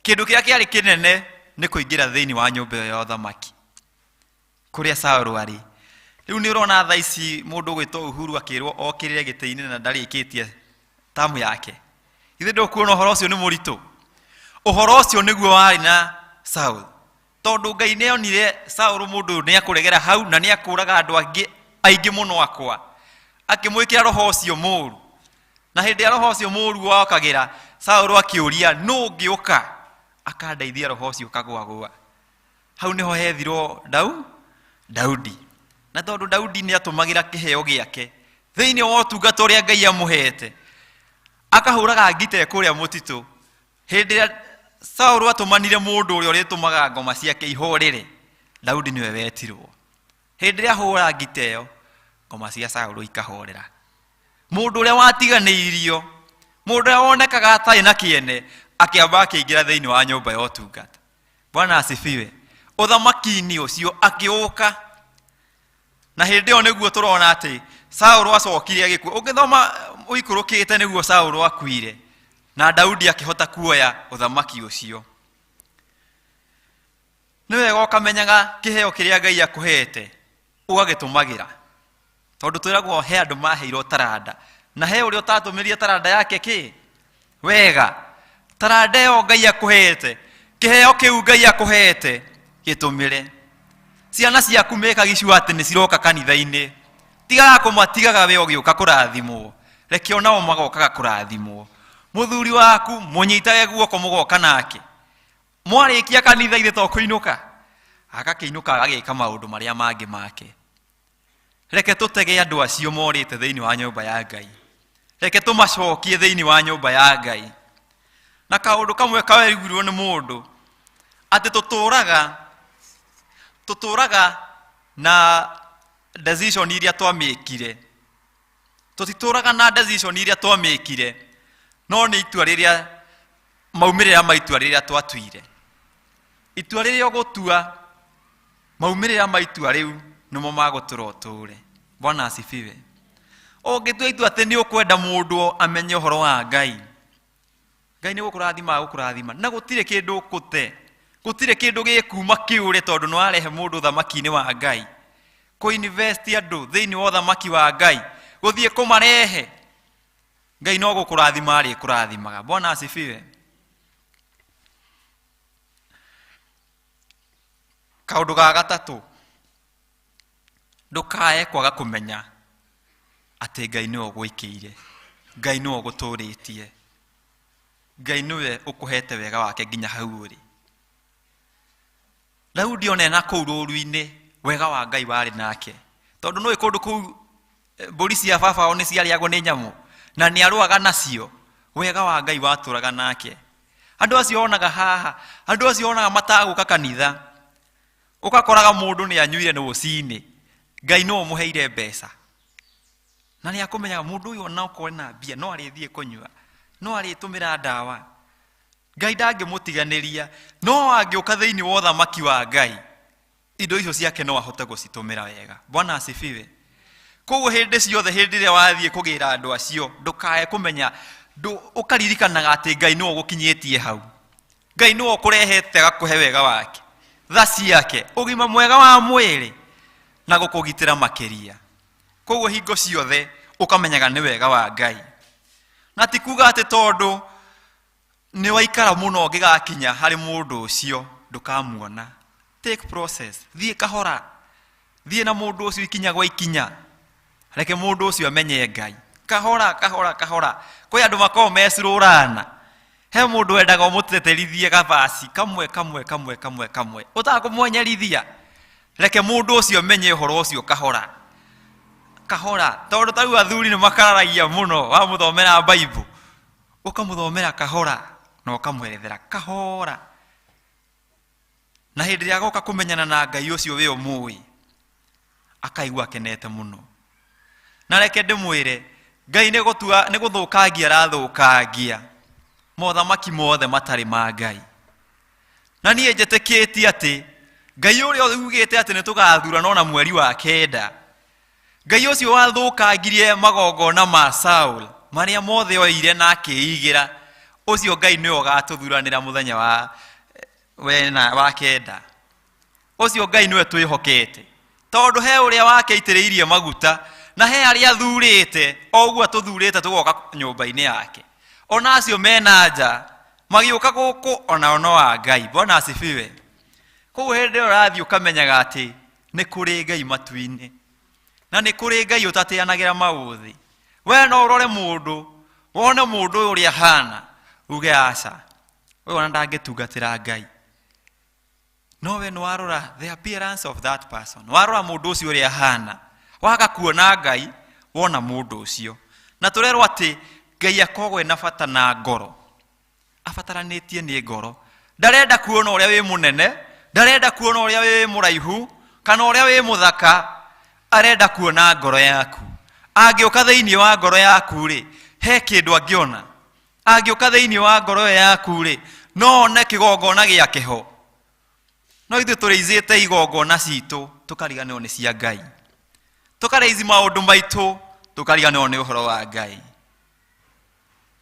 kĩndũ kĩrĩa kĩarĩ kĩnene nĩ kũingĩra thĩinĩ wa nyũmba ya ũthamaki kũrĩa Saũlũ arĩ. Rĩu nĩ ũrona thaa ici mũndũ gwĩtwo Uhuru akĩrwo okĩrĩre gĩtĩ-inĩ na ndarĩkĩtie tamu yake. Ithe ndũkuona ũhoro ũcio nĩ mũritũ. Ũhoro ũcio nĩguo warĩ na Saũlũ. Tondũ Ngai nĩonire Saũlũ mũndũ nĩ akũregera hau na nĩ akũraga andũ angĩ aingĩ mũno akwa. Akĩmwĩkĩra roho ũcio mũũru. Na hĩndĩ ya roho ũcio mũũru wokagĩra Saũlũ akĩũria nũ ũngĩũka akandeithia roho ũcio kagwagwa. Hau nĩho hethirwo Daudi. Na tondũ Daudi nĩ atũmagĩra kĩheo gĩake thĩinĩ wa ũtungata ũrĩa Ngai amũhete, akahũraga ngita kũrĩa mũtitũ. Hĩndĩ ĩrĩa Saũlũ atũmanire mũndũ ũrĩa ũrĩtũmaga ngoma ciake ihorere, Daudi nĩwe wetirwo. Hĩndĩ ĩrĩa ahũra ngita ĩyo, ngoma cia Saũlũ ikahorera. Mũndũ ũrĩa watiganĩirio, mũndũ ũrĩa wonekaga atarĩ na kĩene, akĩamba akĩingĩra thĩinĩ wa nyũmba ya ũtungata. Bwana asifiwe. Ũthamaki-inĩ ũcio akĩũka. Na hĩndĩ ĩyo nĩguo tũrona atĩ Saũlũ acokire agĩkua. Ũngĩthoma ũikũrũkĩte nĩguo Saũlũ akuire. Na Daudi akĩhota kuoya ũthamaki ũcio. Nĩ wega ũkamenyaga kĩheo kĩrĩa Ngai akũhete ũgagĩtũmagĩra. Tondũ twĩragwo he andũ maheirwo taranda. Na he ũrĩa ũtatũmĩrire taranda yake kĩ? Wega. Taranda ĩyo Ngai akũhete. Kĩheo kĩu Ngai akũhete gĩtũmĩre. Ciana ciaku mekagicua atĩ nĩ ciroka kanitha-inĩ. Tigaga kũmatigaga we ũgĩũka kũrathimwo. Reke onao magokaga kũrathimwo. Mũthuri waku mũnyitage guoko mũgoka nake. Mwarĩkia kanitha ithe to kũinũka. Agakĩinũka agagĩka maũndũ marĩa mangĩ make. Reke tũtege andũ acio morĩte thĩinĩ wa nyũmba ya Ngai. Reke tũmacokie thĩinĩ wa nyũmba ya Ngai. Na kaũndũ kamwe kawerigirwo nĩ mũndũ atĩ tũtũraga na decision iria twamĩkire. Tũtitũraga na decision iria twamĩkire, no nĩ itua rĩrĩa maumĩrĩra ma itua rĩrĩa twatuire. Itua rĩrĩa ũgũtua, maumĩrĩra ma itua rĩu nĩmo magũtũra ũtũũre. Bwana asifiwe. Ũngĩtua itua atĩ nĩ ũkwenda mũndũ amenye ũhoro wa Ngai, Ngai nĩ gũkũrathima agũkũrathima. Na gũtirĩ kĩndũ ũkũte, gũtirĩ kĩndũ gĩkuma kĩũre tondũ nĩ warehe mũndũ ũthamaki-inĩ wa Ngai. Kũ-invest andũ thĩinĩ wa ũthamaki wa Ngai, gũthiĩ kũmarehe, Ngai no gũkũrathima arĩ kũrathimaga. Bwana asifiwe. Kaũndũ ga gatatũ, ndũkae kwaga kũmenya atĩ Ngai nĩwe ũgwĩkĩire, Ngai nĩwe ũgũtũrĩtie, Ngai nĩwe ũkũhete wega wake nginya hau ũrĩ. Daudi onena kũu rũũru-inĩ wega wa Ngai warĩ nake. Tondũ nũĩ kũndũ kũu mbũri cia baba o nĩ ciarĩagwo nĩ nyamũ na nĩ arũaga nacio, wega wa Ngai watũraga nake. Andũ acio onaga haha, andũ acio onaga matagũka kanitha. Ũgakoraga mũndũ nĩ anyuire nĩ rũcinĩ, Ngai no ũmũheire mbeca. Na nĩ akũmenyaga mũndũ ũyũ ona okorwo na mbia no arĩthiĩ kũnyua, no arĩtũmĩra ndawa. Ngai ndangĩmũtiganĩria, no angĩũka thĩinĩ wa ũthamaki wa Ngai, indo icio ciake no ahote gũcitũmĩra wega. Bwana asifiwe. Koguo hĩndĩ ciothe hĩndĩ ĩrĩa wathiĩ kũgĩra andũ acio, ndũkae kũmenya, ũkaririkanaga atĩ Ngai nĩwe ũgũkinyĩtie hau. Ngai nĩwe ũkũrehete agakũhe wega wake, tha ciake, ũgima mwega wa mwĩrĩ na gũkũgitĩra makĩria. Koguo hingo ciothe ũkamenyaga nĩ wega wa Ngai. Na ti kuga atĩ tondũ nĩ waikara mũno ũngĩgakinya harĩ mũndũ ũcio ndũkamuona. Take process, thiĩ kahora, thiĩ na mũndũ ũcio ikinya gwa ikinya. Reke mũndũ ũcio amenye Ngai kahora kahora kahora. Kwĩ andũ makoragwo mecurũrana, he mũndũ wendaga ũmũteterithie gabasi kamwe kamwe kamwe kamwe kamwe, ũtakũmwenyerithia. Reke mũndũ ũcio amenye ũhoro ũcio kahora kahora. Tondũ tau athuri nĩ makararagia mũno, wamũthomera Bible ũkamũthomera kahora na ũkamwerethera kahora. Na hĩndĩ ĩrĩa agoka kũmenyana na Ngai ũcio we ũmũĩ, akaigua akenete mũno. Na reke ndĩmwĩre, Ngai nĩ gũthũkangia arathũkangia mothamaki mothe matarĩ ma Ngai. Na niĩ njĩtĩkĩtie atĩ Ngai ũrĩa ugĩte atĩ nĩ tũgathurana na mweri wa kenda, Ngai ũcio wathũkangirie magongona ma Saul maria mothe oire na akiigira ucio Ngai niwe ugatuthuranira muthenya wa kenda. Ucio Ngai niwe twihokete tondu he uria wake itiriirie maguta na he aria thurite oguo tuthurite tugoka nyumba-ini yake. Ona acio mena nja magiuka guku ona ono wa Ngai. Bwana asifiwe. Koguo hindi urathi ukamenyaga ati ni kuri Ngai matu-ini na ni kuri Ngai utateanagira mauthi. We no urore mundu wone mundu uria hana uge aca we ona ndangitungatira Ngai. No we nwarora the appearance of that person, warora mundu ucio uria hana waga kuona Ngai wona mundu ucio. Na turerwo ati Ngai akogwe na bata na ngoro, abataranitie ni ngoro. Ndarenda kuona uria wi munene, ndarenda kuona uria wi muraihu kana uria wi muthaka, arenda kuona ngoro yaku. Angioka thiini wa ngoro yaku ri he kindu angiona. Angioka thiini wa ngoro yaku ri no one kigongona gia kiho. No ithu tureizite igongona citu tukariganirwo ni cia Ngai, tukareizi maundu maitu tukariganirwo ni uhoro wa Ngai.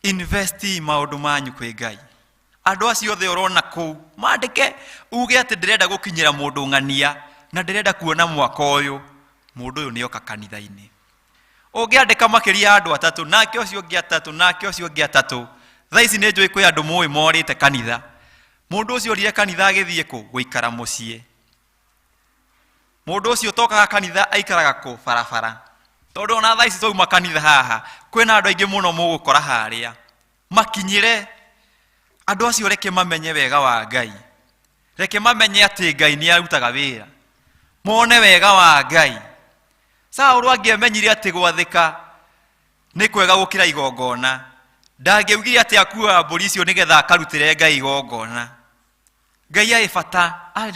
Invest maundu manyu kwi Ngai. Andu acio othe urona kuu mandike uge ati ndirenda gukinyira mundu ng'ania na ndirenda kuona mwaka uyu mundu uyu nioka kanitha-ini. Ungiandika makiria andu atatu nake ucio ungi atatu nake ucio ungi atatu. Thaici ni njui kwi andu mui morite kanitha. Mundu ucio rire kanitha agithie ku guikara mucie. Mundu ucio tokaga kanitha aikaraga ku barabara. Tondu ona thaici twauma kanitha haha kwina andu aingi muno mugukora haria makinyire. Andu acio reke mamenye wega wa Ngai, reke mamenye ati Ngai ni arutaga wira, mone wega wa Ngai. Saulu angiemenyire ati gwathika ni kwega gukira igongona, ndangiugire ati akua mburi icio nigetha akarutire Ngai igongona. Ngai ai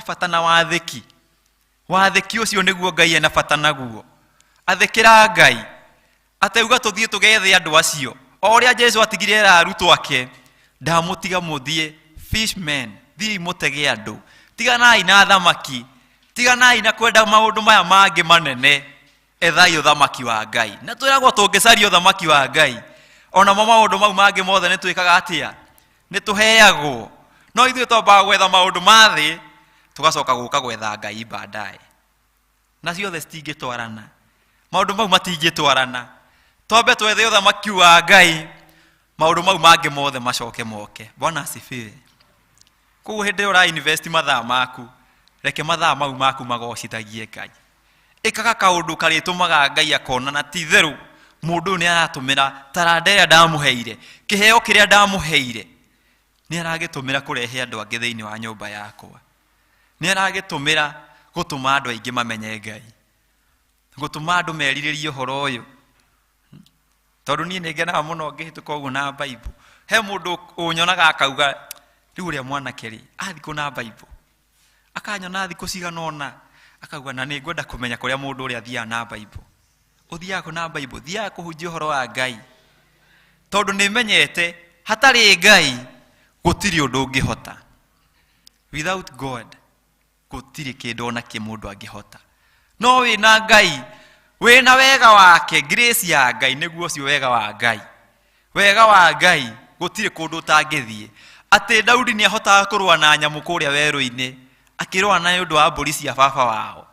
bata na wathiki. Wathiki ucio niguo Ngai ena bata naguo. Athikira Ngai atauga tuthie tugethe andu acio o ria Jesu atigire arutwo ake. Ndamutiga muthie fishmen, thii mutege andu, tiganai na thamaki, tiganai na kwenda maundu maya mangi manene, ethai uthamaki wa Ngai. Na twiragwo tungicaria uthamaki wa Ngai ona maundu mau mangi mothe ni twikaga atia, ni tuheagwo. No ithuĩ twambaga gwetha maundu ma thĩ tugacoka guka gwetha Ngai baadaye. Na ciothe citingĩtwarana, maundu mau matingĩtwarana. Twambe twethe uthamaki wa Ngai, maundu mau mangi mothe macoke moke. Bwana asifiwe. Koguo hindi ura invest mathaa maku, reke mathaa mau maku magocithagie Ngai. Ikaga kaundu karitumaga Ngai akona na ti theru mundu ni aratumira taranda ĩrĩa ndamuheire, kiheo kiria ndamuheire ni aragitumira kurehe andu angi thiini wa nyumba yakwa. Ni aragitumira gutuma andu aingi mamenye Ngai, gutuma andu meriririe uhoro uyu. Tondu ni ngenaga muno ngihituka uguo na Bible. He mundu unyonaga akauga riu ria mwanake ri athiku na Bible, akanyona thiku ciganona akauga na ni ngwenda kumenya kuria mundu uria thia na Bible. Uthiaga na Bible, thia kuhunjia uhoro wa Ngai. Tondu ni menyete hatari Ngai gutiri undu ungihota. Without God gutiri kindu ona kimundu angihota. No wina Ngai, wina wega wake, grace ya Ngai niguo cio wega wa Ngai. Wega wa Ngai gutiri kundu utangithie. Ati Daudi ni ahotaga kurua na nyamu kuria weru-ini, akirua na undu wa mburi cia baba wao.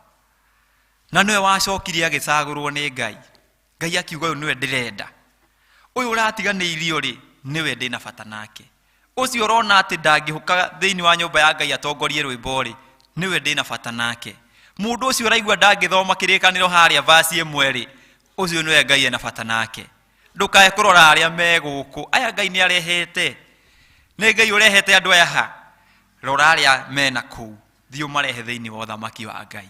Na niwe wacokirie agicagurwo ni Ngai. Ngai akiuga uyu niwe ndirenda. Uyu uratiganĩirio ri niwe ndina bata nake. Ucio urona ati ndangihuka thiini wa nyumba ya Ngai atongorie rwimbo ri niwe ndina bata nake. Mundu ucio uraigua ndangithoma kirikaniro haria verse 1 ri ucio niwe Ngai ena bata nake. Ndukae kurora aria me guku, aya Ngai ni arehete. Ni Ngai urehete andu aya ha. Rora aria mena kuu, thio marehe thiini wa uthamaki wa Ngai.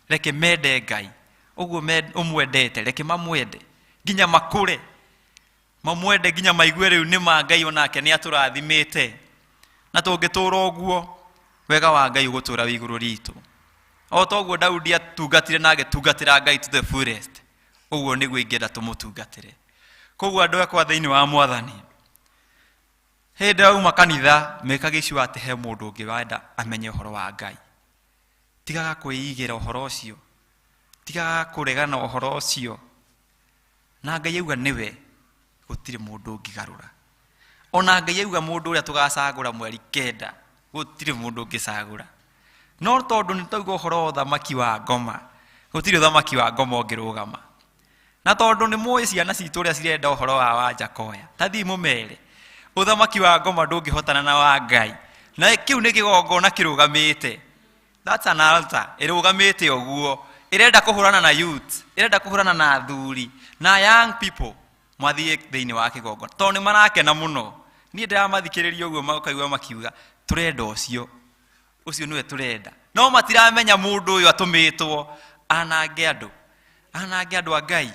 Reke mende Ngai uguo umwendete, reke mamwende nginya makure, mamwende nginya maigue riu ni ma Ngai onake ni aturathimite. Na tungitura uguo wega wa Ngai ugutura wi iguru ritu. O toguo Daudi atungatire na agitungatira Ngai to the fullest, uguo niguo ingenda tumutungatire. Koguo andu akwa thiini wa Mwathani, hindi auma kanitha mekage icio ati he mundu ungi wenda amenye uhoro wa Ngai. Tigaga kwiigira uhoro ucio, tigaga kuregana uhoro ucio. Na Ngai auga niwe gutire mundu ungigarura ona Ngai auga mundu uria tugacagura mweri 9 gutire mundu ungicagura no tondu ni tauga uhoro thamaki wa ngoma gutire thamaki wa ngoma ungirugama na tondu ni muyi ciana citu uria cirenda uhoro wa Wanjakoya tathi mumere uthamaki wa ngoma ndungihotana na wa Ngai na kiu ni kigongona kirugamite. That's an altar irugamite oguo irenda kuhurana na youth irenda kuhurana na athuri na young people mwathie thiini wa kigongona tondu marakena muno ni ndamathikiriria uguo makaigua makiuga turenda ucio niwe turenda no matiramenya mundu uyu atumitwo anange andu a Ngai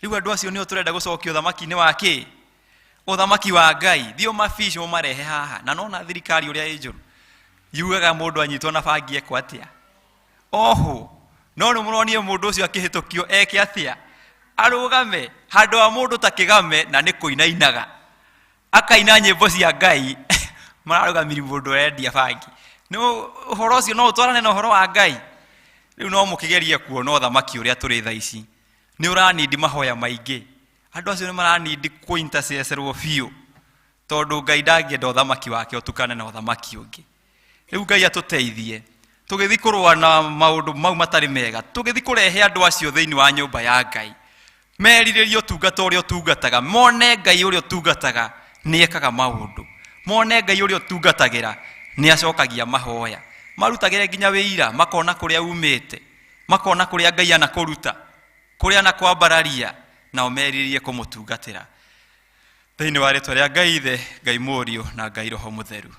riu andu acio nio turenda gucokio thamaki-ini wake uthamaki wa Ngai thio mafish mo marehe haha na nona thirikari uria ijuru yugaga mundu anyitwo na bangi ekwa atia oho no ni muronie mundu ucio akihitukio eke atia arugame handu wa mundu takigame na ni kuinainaga akaina nyimbo cia Ngai mararugamiri mundu endia bangi no uhoro ucio no utwarane na uhoro wa Ngai riu no mukigerie kuona thamaki uria turi tha ici ni uranindi mahoya maingi andu acio ni maranindi ku intercessorwo biu tondu Ngai ndangienda uthamaki wake utukane na uthamaki ungi riu Ngai atuteithie tugithi kurwa na maundu mau matari mega tugithi kurehe andu acio thiini wa nyumba ya Ngai meriririe utungata uria utungataga mone Ngai uria utungataga ni ekaga maundu mone Ngai uria utungatagira ni acokagia mahoya marutagire nginya wira makona kuria umite makona kuria Ngai ana kuruta kuria na kwambararia na omeririe kumutungatira thiini wa ritwa ria Ngai Ithe Ngai Murio na Ngai Roho Mutheru.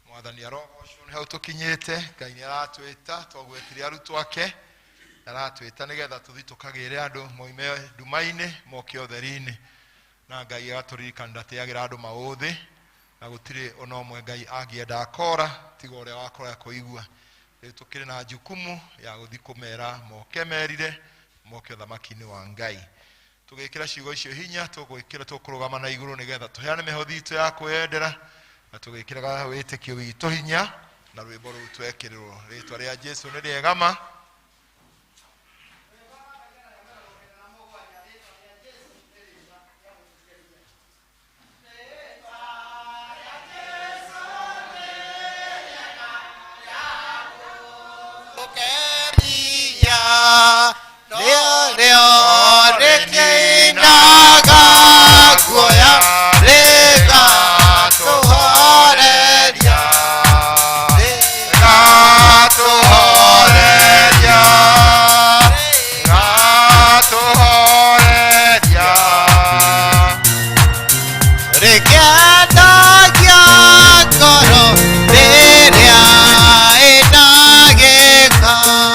Mwathani arogoco nĩ hau tũkinyĩte Ngai nĩ aratwĩta twagwetirie arutwo ake aratwĩta nĩgetha tũthiĩ tũkagĩre andũ moime nduma-inĩ moke ũtheri-inĩ na Ngai agatũririkana ndatĩagĩra andũ maũthĩ na gũtirĩ ona ũmwe Ngai angĩenda akora tiga ũrĩa wakora kũigua rĩu tũkĩrĩ na jukumu ya gũthiĩ kũmera moke merire moke ũthamaki-inĩ wa Ngai tũgĩkĩra ciugo icio hinya tũkũrũgama na igũrũ nĩgetha tũheane mĩhothi itũ ya kwĩyendera na tũgĩkĩraga wĩtĩkio witũ hinya na rwĩmbo rũu twekĩrĩrwo rĩtwa rĩa Jesu nĩ rĩegama. Come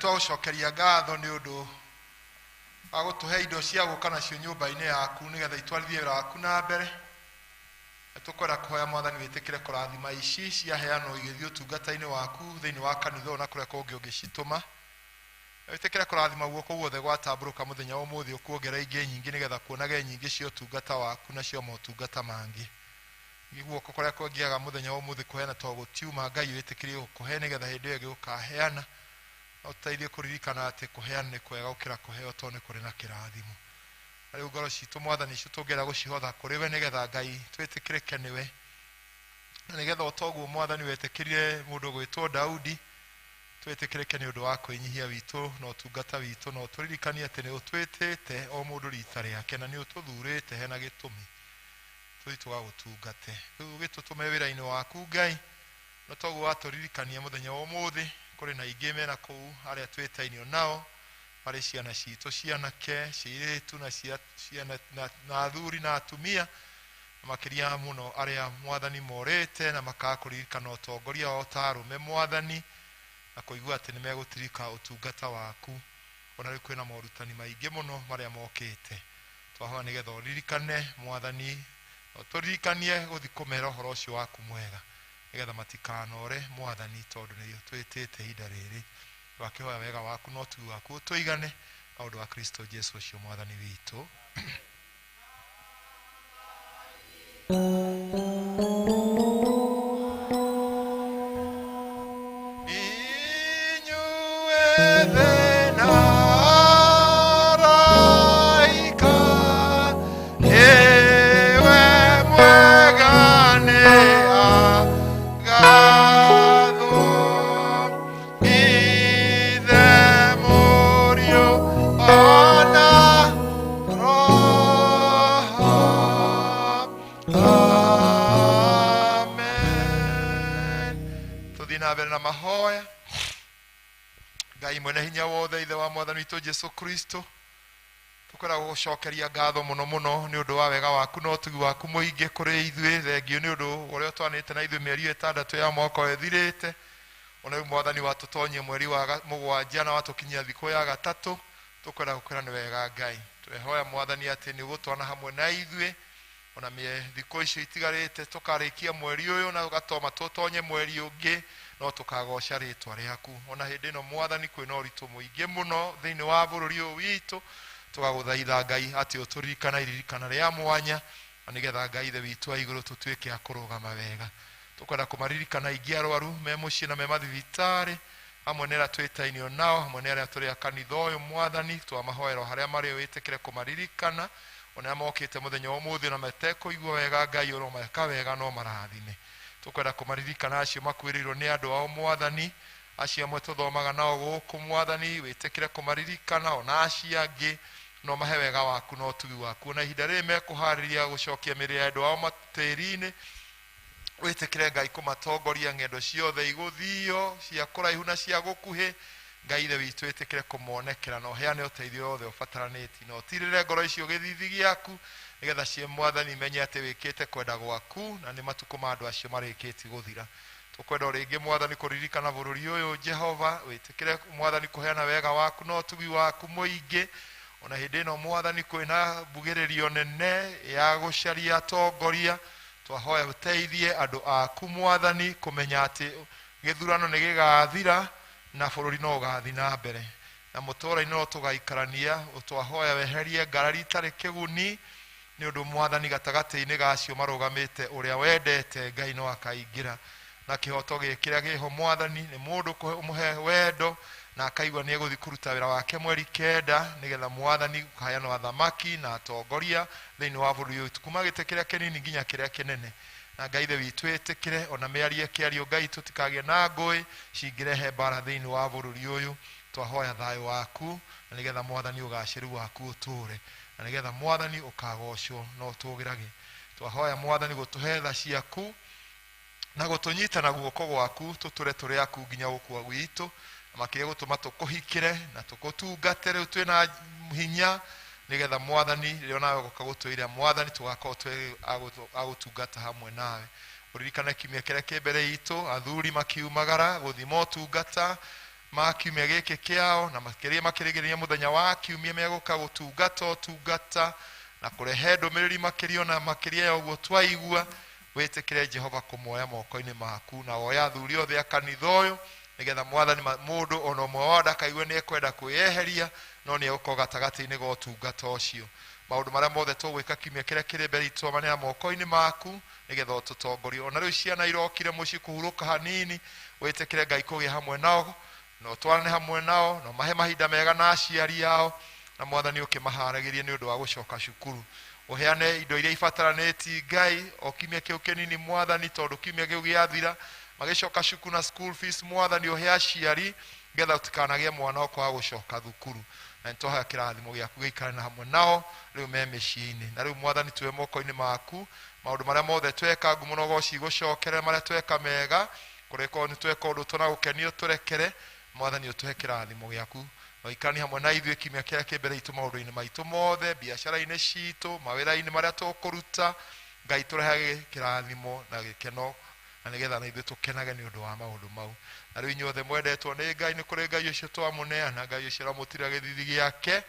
twagucokeria ngatho nĩ ũndũ wa gũtũhe indo cia gũka nacio nyũmba-inĩ yaku nĩgetha itwarithie wĩra waku na mbere. Tũkwenda kũhoya Mwathani wĩtĩkĩre kũrathima ici ciaheanwo igĩthiĩ ũtungata-inĩ waku thĩinĩ wa kanitha na kũrĩa kũngĩ ũngĩcitũma. Wĩtĩkĩre kũrathima guoko guothe gwatambũrũka mũthenya wa ũmũthĩ ũkuongera ingĩ nyingĩ nĩgetha kuonage nyingĩ cia ũtungata waku na cio motungata mangĩ. Guoko kũrĩa kũngĩaga mũthenya wa ũmũthĩ kũheana to gũtiuma, Ngai wĩtĩkĩrie gũkũhe nĩgetha hĩndĩ ĩyo gĩgũkaheana ũteithie kũririkana atĩ kũheana nĩ kwega gũkĩra kũheo tondũ nĩ kũrĩ na kĩrathimo. Na rĩu ngoro citũ Mwathani icio tũngĩenda gũcihotha kũrĩ we nĩgetha Ngai twĩtĩkĩrĩke nĩwe. Na nĩgetha ũtoguo Mwathani wetĩkĩrire mũndũ gwĩtwo Daudi twĩtĩkĩrĩke nĩ ũndũ wa kwĩnyihia witũ na ũtungata witũ, na ũtũririkanie atĩ nĩ ũtwĩtĩte o mũndũ rita rĩake na nĩ ũtũthurĩte hena gĩtũmi tũthiĩ tũgagũtungate. Rĩu gĩtũtũme wĩra-inĩ waku Ngai, na toguo watũririkania mũthenya wa ũmũthĩ kũrĩ na ingĩ mena kũu arĩa twĩtainio nao marĩ ciana citũ, cianake, ciĩrĩtu na athuri na atumia, makĩria mũno arĩa Mwathani morĩte na makaga kũririkana ũtongoria wao ta arũme Mwathani na kũigua atĩ nĩ megũtirika ũtungata waku. Ona rĩu kwĩna morutani maingĩ mũno marĩa mokĩte, twahoya nĩgetha ũririkane Mwathani, ũtũririkanie gũthiĩ kũmera ũhoro ũcio waku mwega nĩgetha matikanore Mwathani, tondũ nĩ twĩtĩte ihinda rĩrĩ. Twakĩhoya wega waku na ũtugi waku ũtũigane na ũndũ wa Kristo Jesũ ũcio Mwathani witũ. Ngai mwene hinya wothe, ithe wa Mwathani witũ Jesũ Kristo, tũkwenda gũgũcokeria ngatho mũno mũno nĩ ũndũ wa wega waku na ũtugi waku mũingĩ kũrĩ ithuĩ. Thengio nĩ ũndũ ũrĩa ũtwanĩte na ithuĩ mĩeri 6 ya mwaka ĩthirĩte, ona rĩu Mwathani watũtonyia mweri wa 7 na watũkinyia thikũ ya 3. Tũkwenda gũkwĩra nĩ wega Ngai, twehoya Mwathani atĩ nĩ ũgũtwana hamwe na ithuĩ ona thikũ icio itigarĩte, tũkarĩkia mweri ũyũ na ũgatoma tũtonye mweri ũngĩ, no tũkagoca rĩtwa rĩaku. Ona hĩndĩ ĩno Mwathani kwĩna ũritũ mũingĩ mũno thĩinĩ wa bũrũri ũyũ witũ, tũgagũthaitha Ngai atĩ ũtũririkana iririkana rĩa mwanya, na nĩgetha Ngai ithe witũ wa igũrũ tũtuĩke a kũrũgama wega. Tũkwenda kũmaririkana aingĩ arwaru me mũciĩ na me mathibitarĩ, hamwe nĩ arĩa twĩtainio nao, hamwe nĩ arĩa tũrĩ a kanitha ũyũ Mwathani, twamahoera harĩa marĩ wĩtĩkĩre kũmaririkana. Ona mokĩte mũthenya wa ũmũthĩ na matekũigua wega Ngai no meka wega no marathime. Tũkwenda kũmaririkana acio makuĩrĩirwo nĩ andũ ao Mwathani, acio amwe tũthomaga nao gũkũ Mwathani, wĩtĩkĩre kũmaririkana. Ona acio angĩ no mahe wega waku na ũtugi waku, ona ihinda rĩrĩ mekũharĩria gũcokia mĩrĩ ya andũ ao matĩri-inĩ, wĩtĩkĩre Ngai kũmatongoria ng'endo ciothe igũthio cia kũraihu na cia gũkuhĩ. Ngai ithe witũ wĩtĩkĩre kũmonekera na ũheane ũteithio wothe ũbataranĩtie, na ũtirĩre ngoro icio gĩthithi gĩaku nĩgetha cie Mwathani menye atĩ wĩkĩte kwenda gwaku na nĩ matukũ ma andũ acio marĩkĩtie gũthira. Tũkwenda o rĩngĩ Mwathani kũririkana bũrũri ũyũ Jehova, wĩtĩkĩre Mwathani kũheana wega waku na ũtugi waku mũingĩ. Ona hĩndĩ ĩno Mwathani kwĩna mbugĩrĩrio nene ya gũcaria atongoria, twahoya ũteithie andũ aku Mwathani kũmenya atĩ gĩthurano nĩ gĩgathira na bũrũri no ũgathi na mbere, na mũtũũra-inĩ no tũgaikarania. Twahoya weherie ngarari itarĩ kĩguni, nĩ ũndũ Mwathani gatagatĩ-inĩ gacio marũgamĩte ũrĩa wendete Ngai no akaingĩra na kĩhoto gĩkĩrĩa gĩho Mwathani. Nĩ mũndũ kũmũhe wendo na akaigua nĩ egũthiĩ kũruta wĩra wake mweri 9, nĩgetha Mwathani kũheana athamaki na atongoria thĩinĩ wa bũrũri ũyũ kuma gĩtĩ kĩrĩa kĩnini nginya kĩrĩa kĩnene. Na Ngai ithe witũ wĩtĩkĩre ona mĩarie kĩario Ngai tũtikagĩe na ngũĩ cingĩrehe mbara thĩinĩ wa bũrũri ũyũ. Twahoya thayũ waku na nĩgetha Mwathani ũgacĩru waku ũtũũre, na nĩgetha Mwathani ũkagocwo na ũtũgĩrage. Twahoya Mwathani gũtũhe tha ciaku na gũtũnyita na guoko gwaku tũtũre tũrĩ aku nginya gũkua gwitũ, na makĩria gũtũma tũkũhikĩre na tũkũtungate rĩu twĩna hinya, nĩgetha Mwathani rĩo nawe gũka gũtũĩra Mwathani tũgakorwo twĩ agũtungata hamwe nawe. Ũririkane kiumia kĩrĩa kĩ mbere itũ athuri makiumagara gũthima ũtungata, ma kiumia gĩkĩ kĩao na makĩrĩgĩrĩria mũthenya wa kiumia megũka gũtungata na kũrehe ndũmĩrĩri makĩria na makĩria ya ũguo twaigua. Wĩtĩkĩre Jehova kũmuoya moko-inĩ maku na woya athuri othe a kanitha ũyũ, nĩgetha Mwathani mũndũ ona ũmwe wao ndakaigue nĩ ekwenda kwĩyeheria, no nĩ egũkorwo gatagatĩ-inĩ ga ũtungata ũcio. Maũndũ marĩa mothe tũgwĩka kiumia kĩrĩa kĩrĩ mbere itũ twamanĩra moko-inĩ maku, nĩgetha ũtũtongorie. Ona rĩu ciana irokire mũciĩ kũhurũka hanini, wĩtĩkĩre Ngai kũgĩa hamwe nao na ũtwarane hamwe nao na mahe mahinda mega na aciari yao, na Mwathani ũkĩmaharagĩrie nĩ ũndũ wa gũcoka cukuru. Ũheane indo iria ibataranĩtie Ngai o kiumia kĩu kĩnini Mwathani, tondũ kiumia kĩu gĩathira magĩcoka cukuru na school fees. Mwathani ũhe aciari, nĩgetha tũtikanagĩe mwana ũkwaga gũcoka thukuru, na nĩtũhoya kĩrathimo gĩaku gĩikare na hamwe nao rĩu me mĩciĩ-inĩ. Na rĩu Mwathani tuwe moko-inĩ maku, maũndũ marĩa mothe tweka ngumo goci gũcokere marĩa tweka mega, kũrĩkorwo nĩ tweka ũndũ tũnagũkenio tũrekere. Mwathani ũtũhe kĩrathimo gĩaku, waikani hamwe na ithuĩ kiumia kĩrĩa kĩ mbere itũ maũndũ-inĩ maitũ mothe, biacara-inĩ citũ, mawĩra-inĩ marĩa tũkũruta. Ngai tũrehe kĩrathimo na gĩkeno, na nĩgetha na ithuĩ tũkenage nĩ ũndũ wa maũndũ mau. Na rĩu inyuothe mwendetwo nĩ Ngai, nĩ kũrĩ Ngai ũcio twamũneana, Ngai ũcio aramũtira gĩthithi gĩake,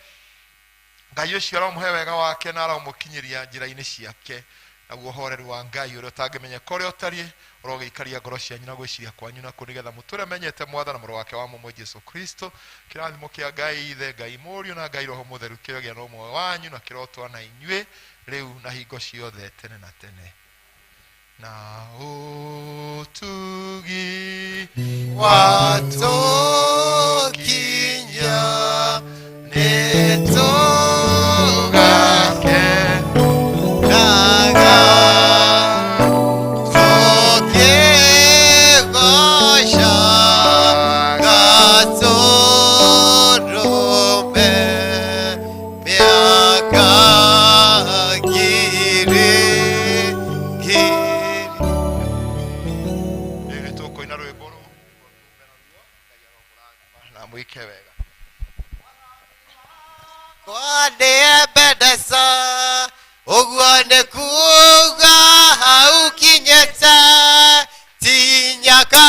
Ngai ũcio aramũhe wega wake na aramũkinyĩria njĩra-inĩ ciake. Naguo ũhoreru wa Ngai ũrĩa ũtangĩmenyeka ũrĩa ũtariĩ ũrogĩikaria ngoro cianyu na gwĩciria kwanyu nakuo, nĩgetha mũtũre menyete Mwathani na mũrũ wake wa mũmwe Jesũ Kristo. Kĩrathimo kĩa Ngai Ithe, Ngai Mũriũ na Ngai Roho Mũtheru kĩrogĩa na ũmwe wanyu na kĩrotwa na inyuĩ rĩu na hingo ciothe tene na tene. Na ũtugi watokinya nĩtũgake naga tũkĩgoca gatũrũme mĩaka ngiri tũkũina rwĩmbo rũu na mwĩke wega. Kwandĩe mbendesa ũguo nĩ kuuga hau kinyĩte ti nyaka